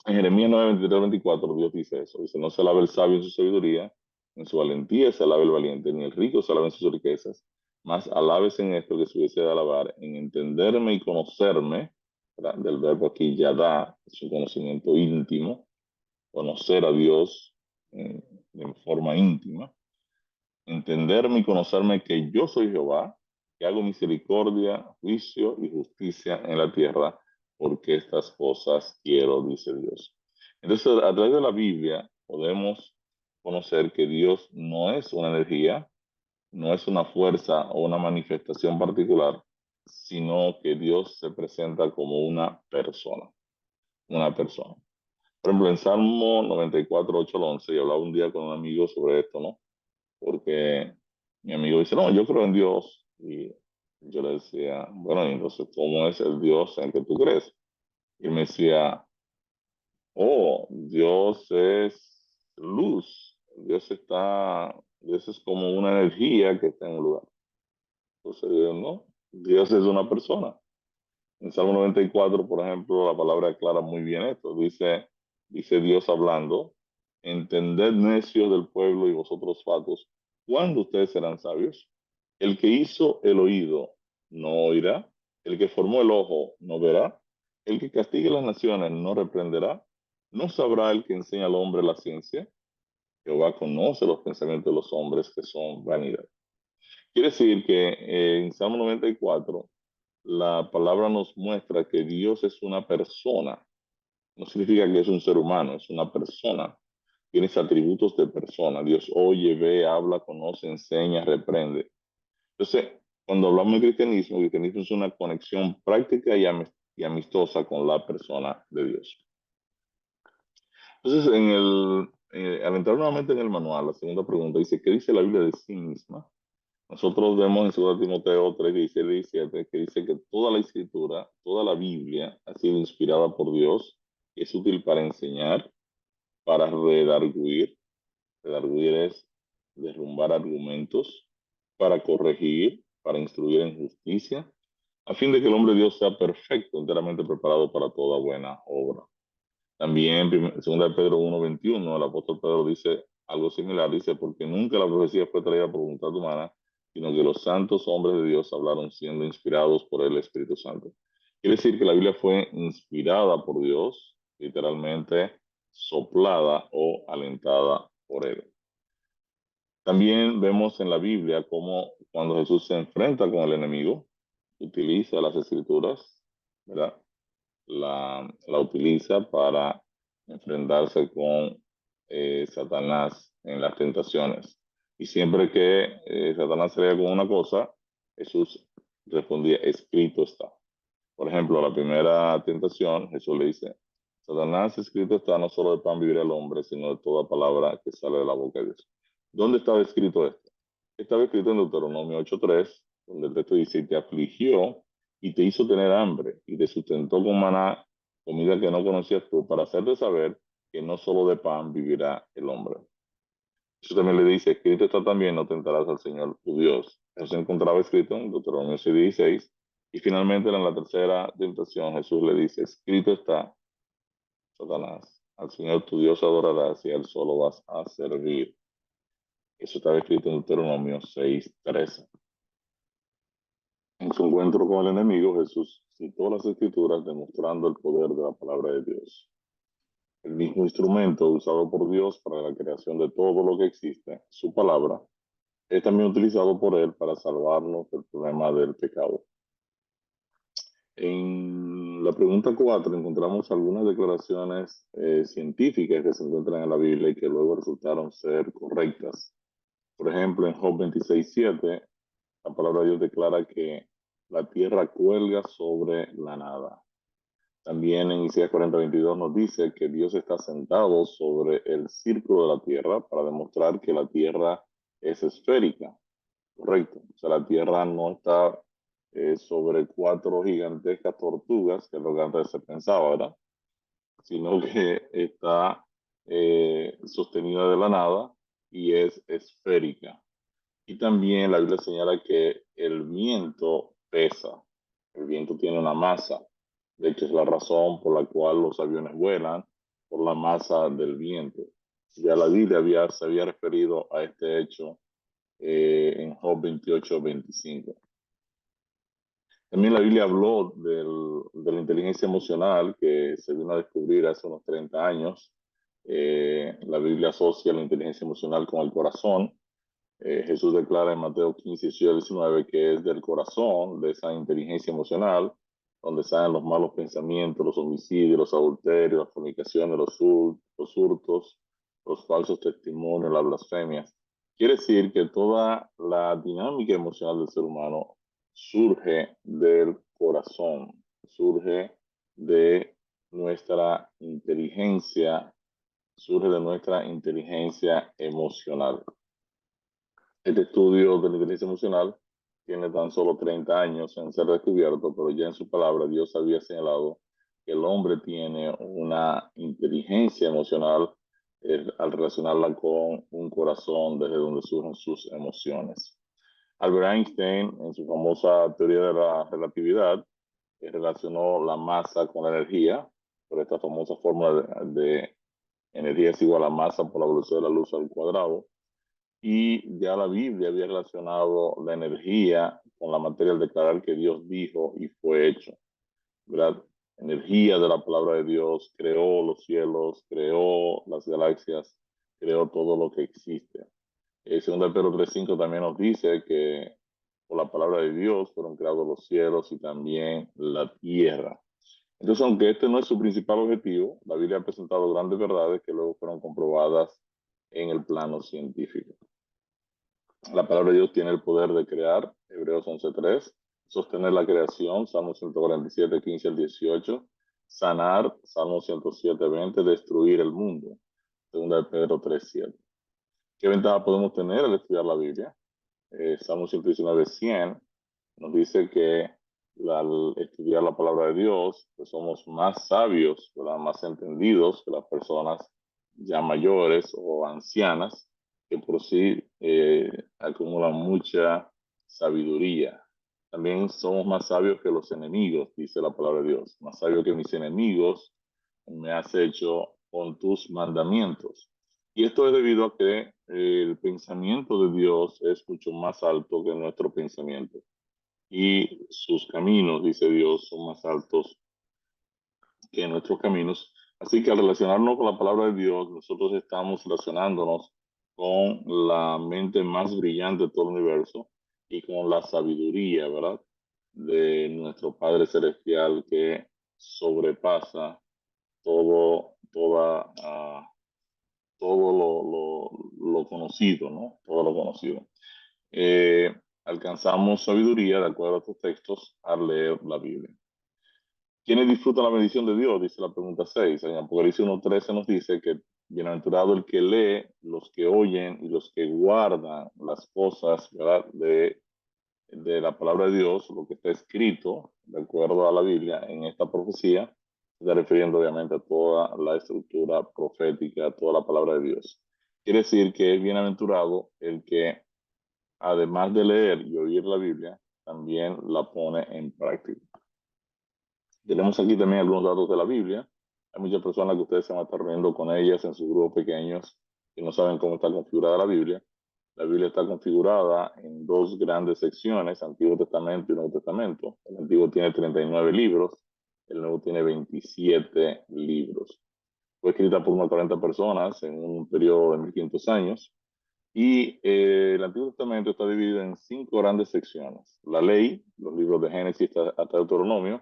En Jeremías 9:23-24, Dios dice eso. Dice, no se alabe el sabio en su sabiduría, en su valentía se alabe el valiente, ni el rico se alabe en sus riquezas, mas alabes en esto que se hubiese de alabar, en entenderme y conocerme, ¿verdad? Del verbo aquí yadá, es un conocimiento íntimo, conocer a Dios en forma íntima, entenderme y conocerme que yo soy Jehová, que hago misericordia, juicio y justicia en la tierra, porque estas cosas quiero, dice Dios. Entonces, a través de la Biblia podemos conocer que Dios no es una energía, no es una fuerza o una manifestación particular, sino que Dios se presenta como una persona, una persona. Por ejemplo, en Salmo 94, 8 al 11, y hablaba un día con un amigo sobre esto, ¿no? Porque mi amigo dice, no, yo creo en Dios. Y yo le decía, bueno, y entonces, ¿cómo es el Dios en que tú crees? Y él me decía, oh, Dios es luz. Dios es como una energía que está en un lugar. Entonces, yo, no, Dios es una persona. En Salmo 94, por ejemplo, la palabra aclara muy bien esto. Dice Dios hablando, entended necios del pueblo y vosotros fatos, ¿cuándo ustedes serán sabios? El que hizo el oído no oirá, el que formó el ojo no verá, el que castigue las naciones no reprenderá, no sabrá el que enseña al hombre la ciencia. Jehová conoce los pensamientos de los hombres que son vanidad. Quiere decir que en Salmo 94 la palabra nos muestra que Dios es una persona. No significa que es un ser humano, es una persona. Tiene atributos de persona. Dios oye, ve, habla, conoce, enseña, reprende. Entonces, cuando hablamos de cristianismo, el cristianismo es una conexión práctica y amistosa con la persona de Dios. Entonces, al entrar nuevamente en el manual, la segunda pregunta dice, ¿qué dice la Biblia de sí misma? Nosotros vemos en 2 Timoteo 3, 16 y 17 que dice que toda la escritura, toda la Biblia ha sido inspirada por Dios y es útil para enseñar, para redarguir. Redarguir es derrumbar argumentos, para corregir, para instruir en justicia, a fin de que el hombre de Dios sea perfecto, enteramente preparado para toda buena obra. También, 2 Pedro 1:21, el apóstol Pedro dice algo similar, dice, porque nunca la profecía fue traída por voluntad humana, sino que los santos hombres de Dios hablaron siendo inspirados por el Espíritu Santo. Quiere decir que la Biblia fue inspirada por Dios, literalmente soplada o alentada por él. También vemos en la Biblia cómo cuando Jesús se enfrenta con el enemigo, utiliza las escrituras, ¿verdad? La utiliza para enfrentarse con Satanás en las tentaciones. Y siempre que Satanás se con una cosa, Jesús respondía, escrito está. Por ejemplo, la primera tentación, Jesús le dice, Satanás, escrito está, no solo de pan vivirá el hombre, sino de toda palabra que sale de la boca de Dios. ¿Dónde estaba escrito esto? Estaba escrito en Deuteronomio 8:3, donde el texto dice, y te afligió y te hizo tener hambre y te sustentó con maná, comida que no conocías tú, para hacerte saber que no solo de pan vivirá el hombre. Eso también le dice, escrito está también, no tentarás al Señor tu Dios. Eso se encontraba escrito en Deuteronomio 6:16. Y finalmente en la tercera tentación Jesús le dice, escrito está, Satanás, al Señor tu Dios adorarás y a él solo vas a servir. Eso estaba escrito en Deuteronomio 6:13. En su encuentro con el enemigo, Jesús citó las escrituras demostrando el poder de la palabra de Dios. El mismo instrumento usado por Dios para la creación de todo lo que existe, su palabra, es también utilizado por Él para salvarnos del problema del pecado. En la pregunta 4 encontramos algunas declaraciones científicas que se encuentran en la Biblia y que luego resultaron ser correctas. Por ejemplo, en Job 26:7, la palabra de Dios declara que la tierra cuelga sobre la nada. También en Isaías 40:22 nos dice que Dios está sentado sobre el círculo de la tierra para demostrar que la tierra es esférica. Correcto. O sea, la tierra no está sobre 4 gigantescas tortugas, que es lo que antes se pensaba, ¿verdad? Sino que está sostenida de la nada y es esférica. Y también la Biblia señala que el viento pesa, el viento tiene una masa. De hecho, es la razón por la cual los aviones vuelan, por la masa del viento. Ya la Biblia se había referido a este hecho en Job 28:25. También la Biblia habló de la inteligencia emocional que se vino a descubrir hace unos 30 años. La Biblia asocia la inteligencia emocional con el corazón Jesús declara en Mateo 15, 18 19 que es del corazón, de esa inteligencia emocional, donde salen los malos pensamientos, los homicidios, los adulterios, las fornicaciones, los hurtos, los falsos testimonios, las blasfemias. Quiere decir que toda la dinámica emocional del ser humano surge del corazón, surge de nuestra inteligencia, surge de nuestra inteligencia emocional. Este estudio de la inteligencia emocional tiene tan solo 30 años en ser descubierto, pero ya en su palabra Dios había señalado que el hombre tiene una inteligencia emocional al relacionarla con un corazón desde donde surgen sus emociones. Albert Einstein, en su famosa teoría de la relatividad, relacionó la masa con la energía, por esta famosa fórmula de energía es igual a masa por la velocidad de la luz al cuadrado. Y ya la Biblia había relacionado la energía con la materia al declarar que Dios dijo y fue hecho, ¿verdad? Energía de la palabra de Dios creó los cielos, creó las galaxias, creó todo lo que existe. 2 Pedro 3:5 también nos dice que por la palabra de Dios fueron creados los cielos y también la tierra. Entonces, aunque este no es su principal objetivo, la Biblia ha presentado grandes verdades que luego fueron comprobadas en el plano científico. La palabra de Dios tiene el poder de crear, Hebreos 11:3, sostener la creación, Salmo 147, 15 al 18, sanar, Salmo 107:20, destruir el mundo, 2 Pedro 3:7. ¿Qué ventaja podemos tener al estudiar la Biblia? Salmo 119:100 nos dice que al estudiar la palabra de Dios, pues somos más sabios, ¿verdad? Más entendidos que las personas ya mayores o ancianas, que por sí acumulan mucha sabiduría. También somos más sabios que los enemigos, dice la palabra de Dios. Más sabio que mis enemigos me has hecho con tus mandamientos. Y esto es debido a que el pensamiento de Dios es mucho más alto que nuestro pensamiento. Y sus caminos, dice Dios, son más altos que nuestros caminos. Así que al relacionarnos con la palabra de Dios, nosotros estamos relacionándonos con la mente más brillante de todo el universo y con la sabiduría, ¿verdad? De nuestro Padre Celestial que sobrepasa todo lo conocido, ¿no? Todo lo conocido. Eh, Alcanzamos sabiduría, de acuerdo a estos textos, al leer la Biblia. ¿Quiénes disfrutan la bendición de Dios? Dice la pregunta 6. En Apocalipsis 1:13 nos dice que bienaventurado el que lee, los que oyen y los que guardan las cosas, ¿verdad? De la palabra de Dios, lo que está escrito, de acuerdo a la Biblia, en esta profecía, se está refiriendo obviamente a toda la estructura profética, a toda la palabra de Dios. Quiere decir que es bienaventurado el que, además de leer y oír la Biblia, también la pone en práctica. Tenemos aquí también algunos datos de la Biblia. Hay muchas personas que ustedes se van a estar reuniendo con ellas en sus grupos pequeños y no saben cómo está configurada la Biblia. La Biblia está configurada en dos grandes secciones, Antiguo Testamento y Nuevo Testamento. El Antiguo tiene 39 libros, el Nuevo tiene 27 libros. Fue escrita por unas 40 personas en un periodo de 1500 años. Y el Antiguo Testamento está dividido en 5 grandes secciones. La ley, los libros de Génesis hasta Deuteronomio,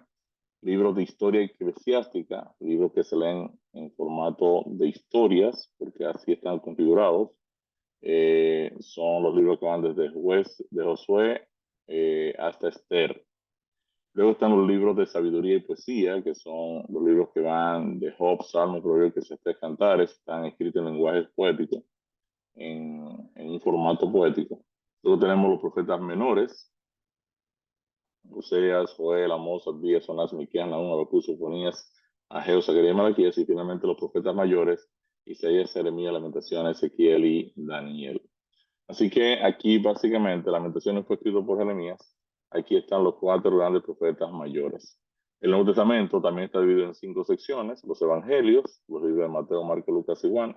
libros de historia eclesiástica, libros que se leen en formato de historias, porque así están configurados. Son los libros que van desde de Josué hasta Esther. Luego están los libros de sabiduría y poesía, que son los libros que van de Job, Salmos, Proverbios, Eclesiastés, Cantares, están escritos en lenguaje poético, en un formato poético. Luego tenemos los profetas menores, Oseas, Joel, Amós, Abdías, Jonás, Miqueas, Nahum, Habacuc, Sofonías, Ageo, Zacarías y Malaquías, y finalmente los profetas mayores, Isaías, Jeremías, Lamentaciones, Ezequiel y Daniel. Así que aquí básicamente Lamentaciones fue escrito por Jeremías. Aquí están los 4 grandes profetas mayores. El Nuevo Testamento también está dividido en 5 secciones: los Evangelios, los libros de Mateo, Marcos, Lucas y Juan,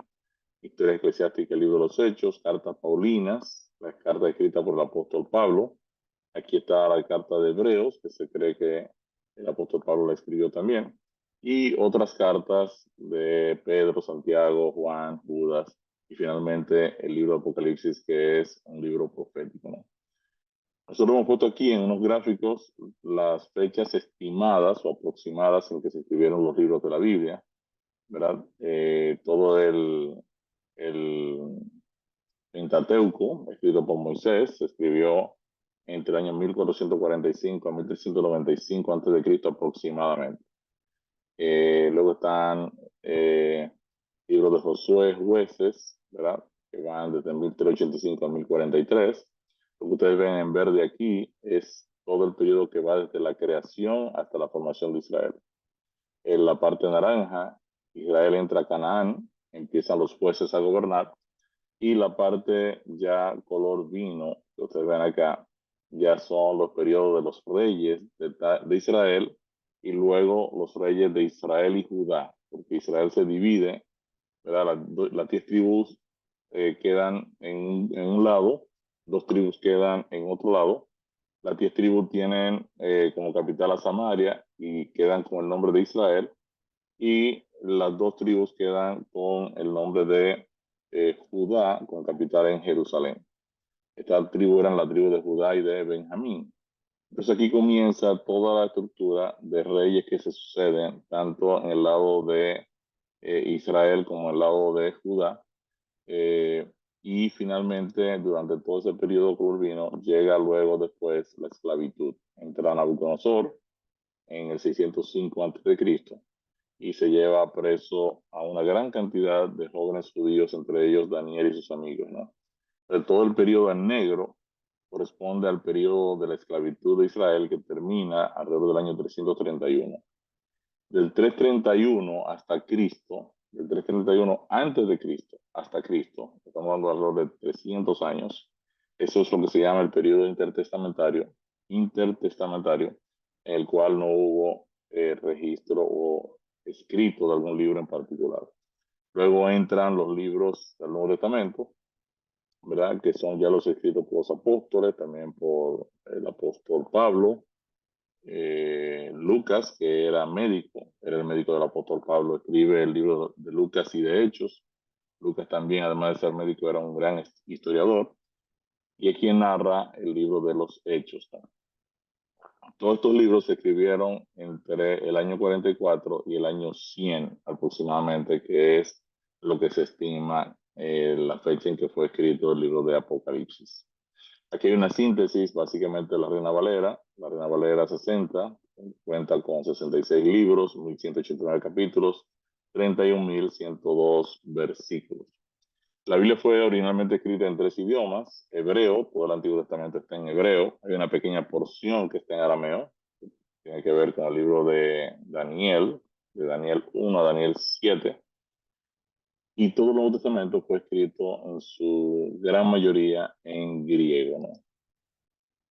historia eclesiástica, el libro de los Hechos, cartas paulinas, las cartas escritas por el apóstol Pablo. Aquí está la carta de Hebreos, que se cree que el apóstol Pablo la escribió también, y otras cartas de Pedro, Santiago, Juan, Judas y finalmente el libro de Apocalipsis, que es un libro profético, ¿no? Nosotros hemos puesto aquí en unos gráficos las fechas estimadas o aproximadas en que se escribieron los libros de la Biblia, ¿verdad? Todo el Pentateuco, escrito por Moisés, se escribió entre el año 1445 a 1395 antes de Cristo aproximadamente. Luego están libros de Josué, jueces, ¿verdad? Que van desde 1385 a 1043. Lo que ustedes ven en verde aquí es todo el periodo que va desde la creación hasta la formación de Israel. En la parte naranja, Israel entra a Canaán, empiezan los jueces a gobernar, y la parte ya color vino, que ustedes ven acá, ya son los periodos de los reyes de Israel y luego los reyes de Israel y Judá, porque Israel se divide, ¿verdad? Las 10 tribus quedan en un lado, 2 tribus quedan en otro lado. Las 10 tribus tienen como capital a Samaria y quedan con el nombre de Israel, y las 2 tribus quedan con el nombre de Judá, con capital en Jerusalén. Esta tribu eran la tribu de Judá y de Benjamín. Entonces aquí comienza toda la estructura de reyes que se suceden, tanto en el lado de Israel como en el lado de Judá. Eh, y finalmente, durante todo ese periodo curvino, llega luego después la esclavitud. Entra Nabucodonosor en el 605 a.C. y se lleva preso a una gran cantidad de jóvenes judíos, entre ellos Daniel y sus amigos, ¿no? Pero todo el periodo en negro corresponde al periodo de la esclavitud de Israel, que termina alrededor del año 331. Del 331 hasta Cristo, del 331 antes de Cristo hasta Cristo, estamos hablando de alrededor de 300 años. Eso es lo que se llama el periodo intertestamentario, en el cual no hubo registro o escrito de algún libro en particular. Luego entran los libros del Nuevo Testamento, ¿verdad? Que son ya los escritos por los apóstoles, también por el apóstol Pablo. Lucas, que era médico, era el médico del apóstol Pablo, escribe el libro de Lucas y de Hechos. Lucas también, además de ser médico, era un gran historiador, y es quien narra el libro de los Hechos también. Todos estos libros se escribieron entre el año 44 y el año 100 aproximadamente, que es lo que se estima la fecha en que fue escrito el libro de Apocalipsis. Aquí hay una síntesis básicamente de la Reina Valera. La Reina Valera 60 cuenta con 66 libros, 1189 capítulos, 31.102 versículos. La Biblia fue originalmente escrita en 3 idiomas: hebreo, todo el Antiguo Testamento está en hebreo, hay una pequeña porción que está en arameo, tiene que ver con el libro de Daniel 1 a Daniel 7, y todo el Nuevo Testamento fue escrito en su gran mayoría en griego, ¿no?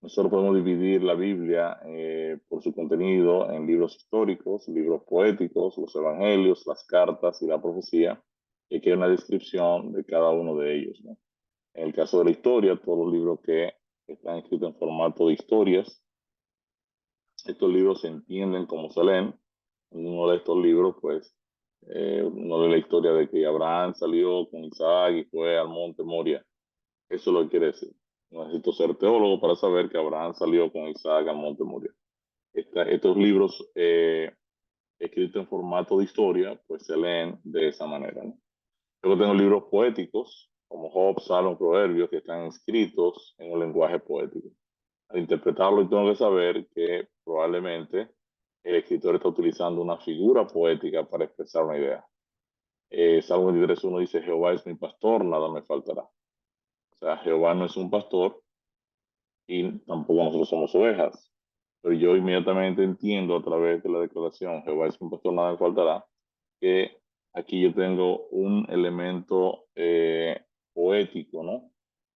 Nosotros podemos dividir la Biblia por su contenido en libros históricos, libros poéticos, los evangelios, las cartas y la profecía, y aquí hay una descripción de cada uno de ellos, ¿no? En el caso de la historia, todos los libros que están escritos en formato de historias, estos libros se entienden como se leen. En uno de estos libros, pues, uno lee la historia de que Abraham salió con Isaac y fue al monte Moria. Eso es lo que quiere decir. No necesito ser teólogo para saber que Abraham salió con Isaac al monte Moria. Estos libros escritos en formato de historia, pues se leen de esa manera, ¿no? Luego tengo libros poéticos, como Job, Salmos, Proverbios, que están escritos en un lenguaje poético. Al interpretarlo, tengo que saber que probablemente el escritor está utilizando una figura poética para expresar una idea. Salmo 23:1 dice: Jehová es mi pastor, nada me faltará. O sea, Jehová no es un pastor y tampoco nosotros somos ovejas. Pero yo inmediatamente entiendo a través de la declaración: Jehová es mi pastor, nada me faltará, que aquí yo tengo un elemento poético, ¿no?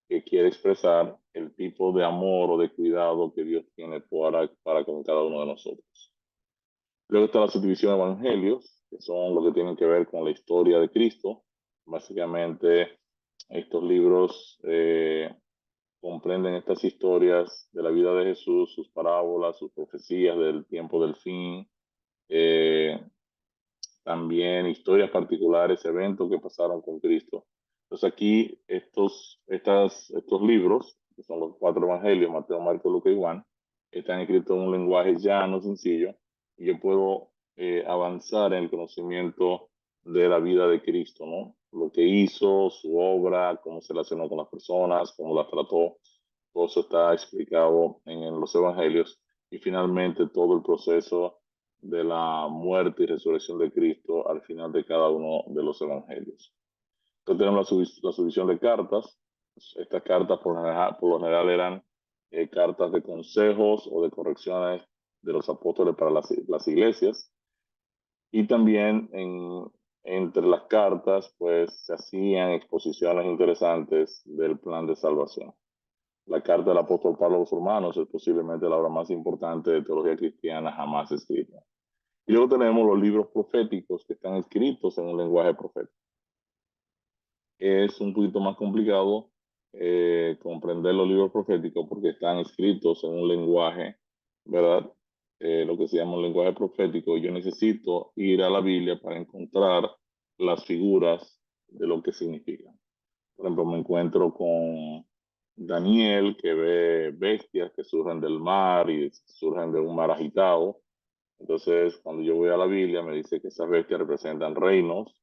Que quiere expresar el tipo de amor o de cuidado que Dios tiene para con cada uno de nosotros. Luego está la subdivisión de evangelios, que son lo que tienen que ver con la historia de Cristo. Básicamente, estos libros comprenden estas historias de la vida de Jesús, sus parábolas, sus profecías del tiempo del fin, eh, también historias particulares, eventos que pasaron con Cristo. Entonces aquí estos libros, que son los cuatro evangelios, Mateo, Marcos, Lucas y Juan, están escritos en un lenguaje llano, sencillo, y yo puedo avanzar en el conocimiento de la vida de Cristo, ¿no? Lo que hizo, su obra, cómo se relacionó con las personas, cómo las trató, todo eso está explicado en los evangelios, y finalmente todo el proceso de la muerte y resurrección de Cristo al final de cada uno de los evangelios. Entonces tenemos la subdivisión de cartas. Estas cartas por lo general eran cartas de consejos o de correcciones de los apóstoles para las iglesias. Y también entre las cartas, pues se hacían exposiciones interesantes del plan de salvación. La carta del apóstol Pablo a los Romanos es posiblemente la obra más importante de teología cristiana jamás escrita. Y luego tenemos los libros proféticos que están escritos en un lenguaje profético. Es un poquito más complicado comprender los libros proféticos porque están escritos en un lenguaje, ¿verdad? Lo que se llama un lenguaje profético. Yo necesito ir a la Biblia para encontrar las figuras de lo que significan. Por ejemplo, me encuentro con Daniel, que ve bestias que surgen del mar y surgen de un mar agitado. Entonces, cuando yo voy a la Biblia, me dice que esas bestias representan reinos,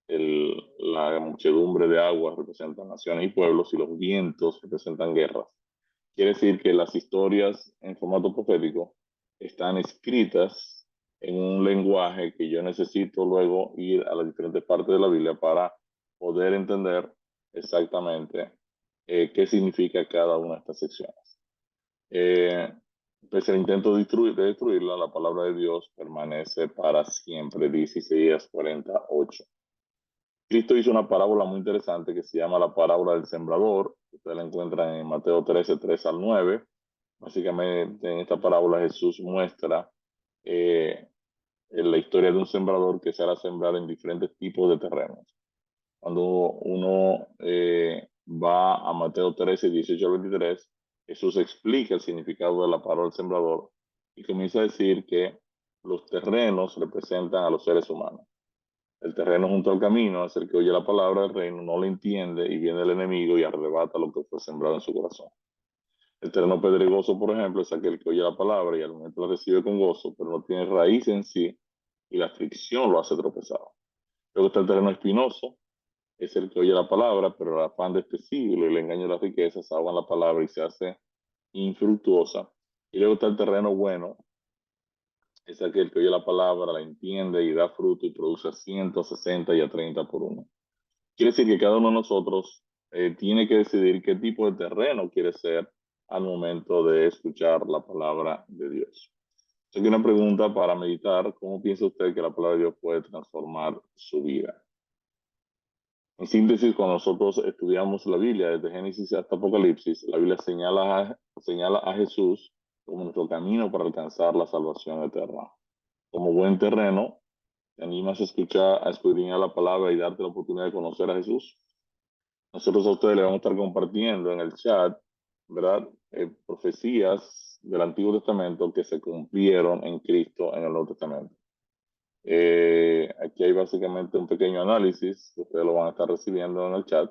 la muchedumbre de aguas representa naciones y pueblos y los vientos representan guerras. Quiere decir que las historias en formato profético están escritas en un lenguaje que yo necesito luego ir a las diferentes partes de la Biblia para poder entender exactamente qué significa cada una de estas secciones. Pese al intento de destruirla, la palabra de Dios permanece para siempre, dice Isaías 48. Cristo hizo una parábola muy interesante que se llama la parábola del sembrador. Ustedes la encuentran en Mateo 13, 3 al 9. Básicamente en esta parábola Jesús muestra eh, la historia de un sembrador que se hará sembrar en diferentes tipos de terrenos. Cuando uno va a Mateo 13, 18 al 23, Jesús explica el significado de la parábola del sembrador y comienza a decir que los terrenos representan a los seres humanos. El terreno junto al camino es el que oye la palabra del reino, no la entiende y viene el enemigo y arrebata lo que fue sembrado en su corazón. El terreno pedregoso, por ejemplo, es aquel que oye la palabra y al momento la recibe con gozo, pero no tiene raíz en sí y la fricción lo hace tropezar. Luego está el terreno espinoso, es el que oye la palabra, pero el afán de este siglo y el engaño de las riquezas ahogan la palabra y se hace infructuosa. Y luego está el terreno bueno, es aquel que oye la palabra, la entiende y da fruto y produce a 160 y a 30 por uno. Quiere decir que cada uno de nosotros tiene que decidir qué tipo de terreno quiere ser al momento de escuchar la palabra de Dios. Aquí una pregunta para meditar. ¿Cómo piensa usted que la palabra de Dios puede transformar su vida? En síntesis, cuando nosotros estudiamos la Biblia, desde Génesis hasta Apocalipsis, la Biblia señala a Jesús como nuestro camino para alcanzar la salvación eterna. Como buen terreno, ¿te animas a escuchar, a escudriñar la palabra y darte la oportunidad de conocer a Jesús? Nosotros a ustedes le vamos a estar compartiendo en el chat, ¿verdad? Profecías del Antiguo Testamento que se cumplieron en Cristo en el Nuevo Testamento. Aquí hay básicamente un pequeño análisis que ustedes lo van a estar recibiendo en el chat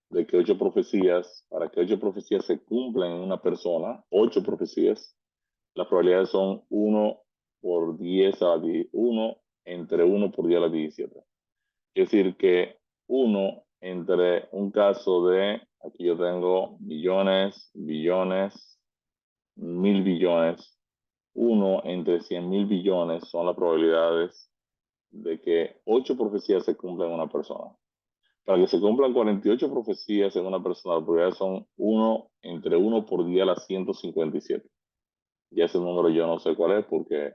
de que 8 profecías, para que 8 profecías se cumplan en una persona, 8 profecías, las probabilidades son 1 por 10 a 10, 1 entre 1 por 10 a la 17. Es decir, que uno entre un caso de, aquí yo tengo billones, billones, 1000 billones, 1 entre 100.000 billones son las probabilidades de que 8 profecías se cumplan en una persona. Para que se cumplan 48 profecías en una persona, las probabilidades son 1 entre 1 por 10 a la 157. Y ese número yo no sé cuál es porque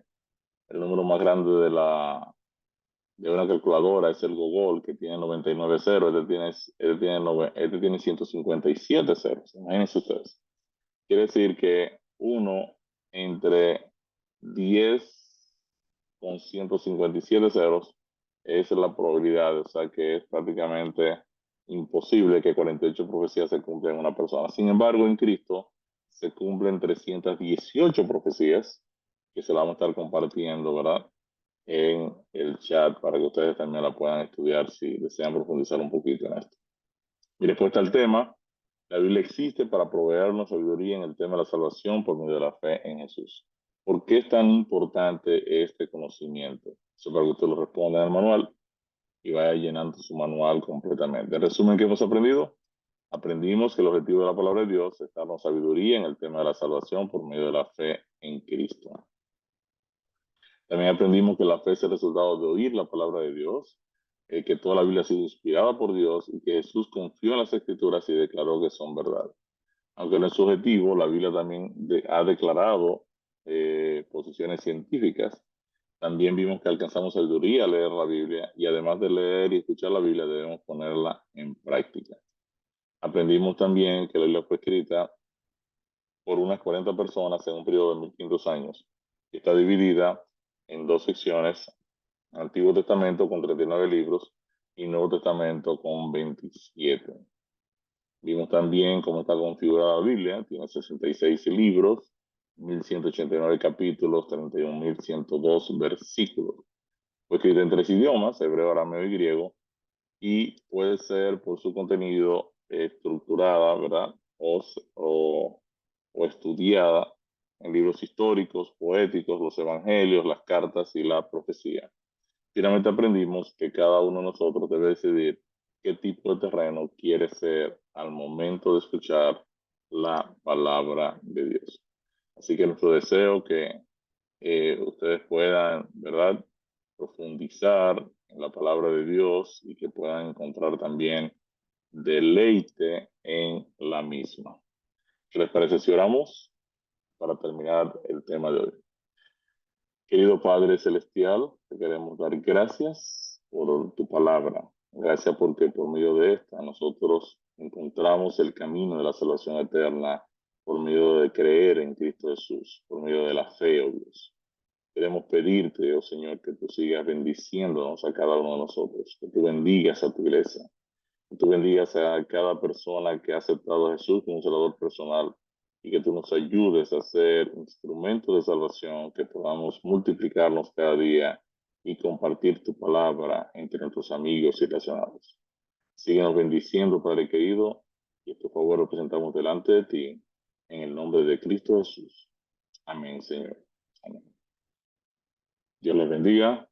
el número más grande de una calculadora es el Gogol, que tiene 99 ceros, este tiene 157 ceros, imagínense ustedes. Quiere decir que 1 entre 10 con 157 ceros es la probabilidad, o sea que es prácticamente imposible que 48 profecías se cumplan en una persona. Sin embargo, en Cristo se cumplen 318 profecías que se la vamos a estar compartiendo, ¿verdad? En el chat para que ustedes también la puedan estudiar si desean profundizar un poquito en esto. Mi respuesta al tema: la Biblia existe para proveernos sabiduría en el tema de la salvación por medio de la fe en Jesús. ¿Por qué es tan importante este conocimiento? Eso para que usted lo responda en el manual y vaya llenando su manual completamente. En resumen, ¿qué hemos aprendido? Aprendimos que el objetivo de la palabra de Dios es darnos sabiduría en el tema de la salvación por medio de la fe en Cristo. También aprendimos que la fe es el resultado de oír la palabra de Dios, que toda la Biblia ha sido inspirada por Dios y que Jesús confió en las Escrituras y declaró que son verdad. Aunque no es subjetivo, la Biblia también ha declarado posiciones científicas. También vimos que alcanzamos sabiduría al leer la Biblia y además de leer y escuchar la Biblia debemos ponerla en práctica. Aprendimos también que la Biblia fue escrita por unas 40 personas en un periodo de 1500 años. Está dividida en dos secciones: Antiguo Testamento con 39 libros y Nuevo Testamento con 27. Vimos también cómo está configurada la Biblia. Tiene 66 libros, 1189 capítulos, 31.102 versículos. Fue escrita en tres idiomas: hebreo, arameo y griego, y puede ser por su contenido estructurada, ¿verdad? O estudiada en libros históricos, poéticos, los evangelios, las cartas y la profecía. Finalmente aprendimos que cada uno de nosotros debe decidir qué tipo de terreno quiere ser al momento de escuchar la palabra de Dios. Así que nuestro deseo que ustedes puedan, ¿verdad?, profundizar en la palabra de Dios y que puedan encontrar también deleite en la misma. ¿Qué les parece si oramos para terminar el tema de hoy? Querido Padre Celestial, te queremos dar gracias por tu palabra. Gracias porque por medio de esta nosotros encontramos el camino de la salvación eterna por medio de creer en Cristo Jesús, por medio de la fe, oh Dios. Queremos pedirte, oh Señor, que tú sigas bendiciéndonos a cada uno de nosotros, que tú bendigas a tu iglesia, que tú bendigas a cada persona que ha aceptado a Jesús como un Salvador personal y que tú nos ayudes a ser instrumentos de salvación, que podamos multiplicarnos cada día y compartir tu palabra entre nuestros amigos y relacionados. Síguenos bendiciendo, Padre querido, y por favor lo presentamos delante de ti, en el nombre de Cristo Jesús. Amén, Señor. Amén. Dios les bendiga.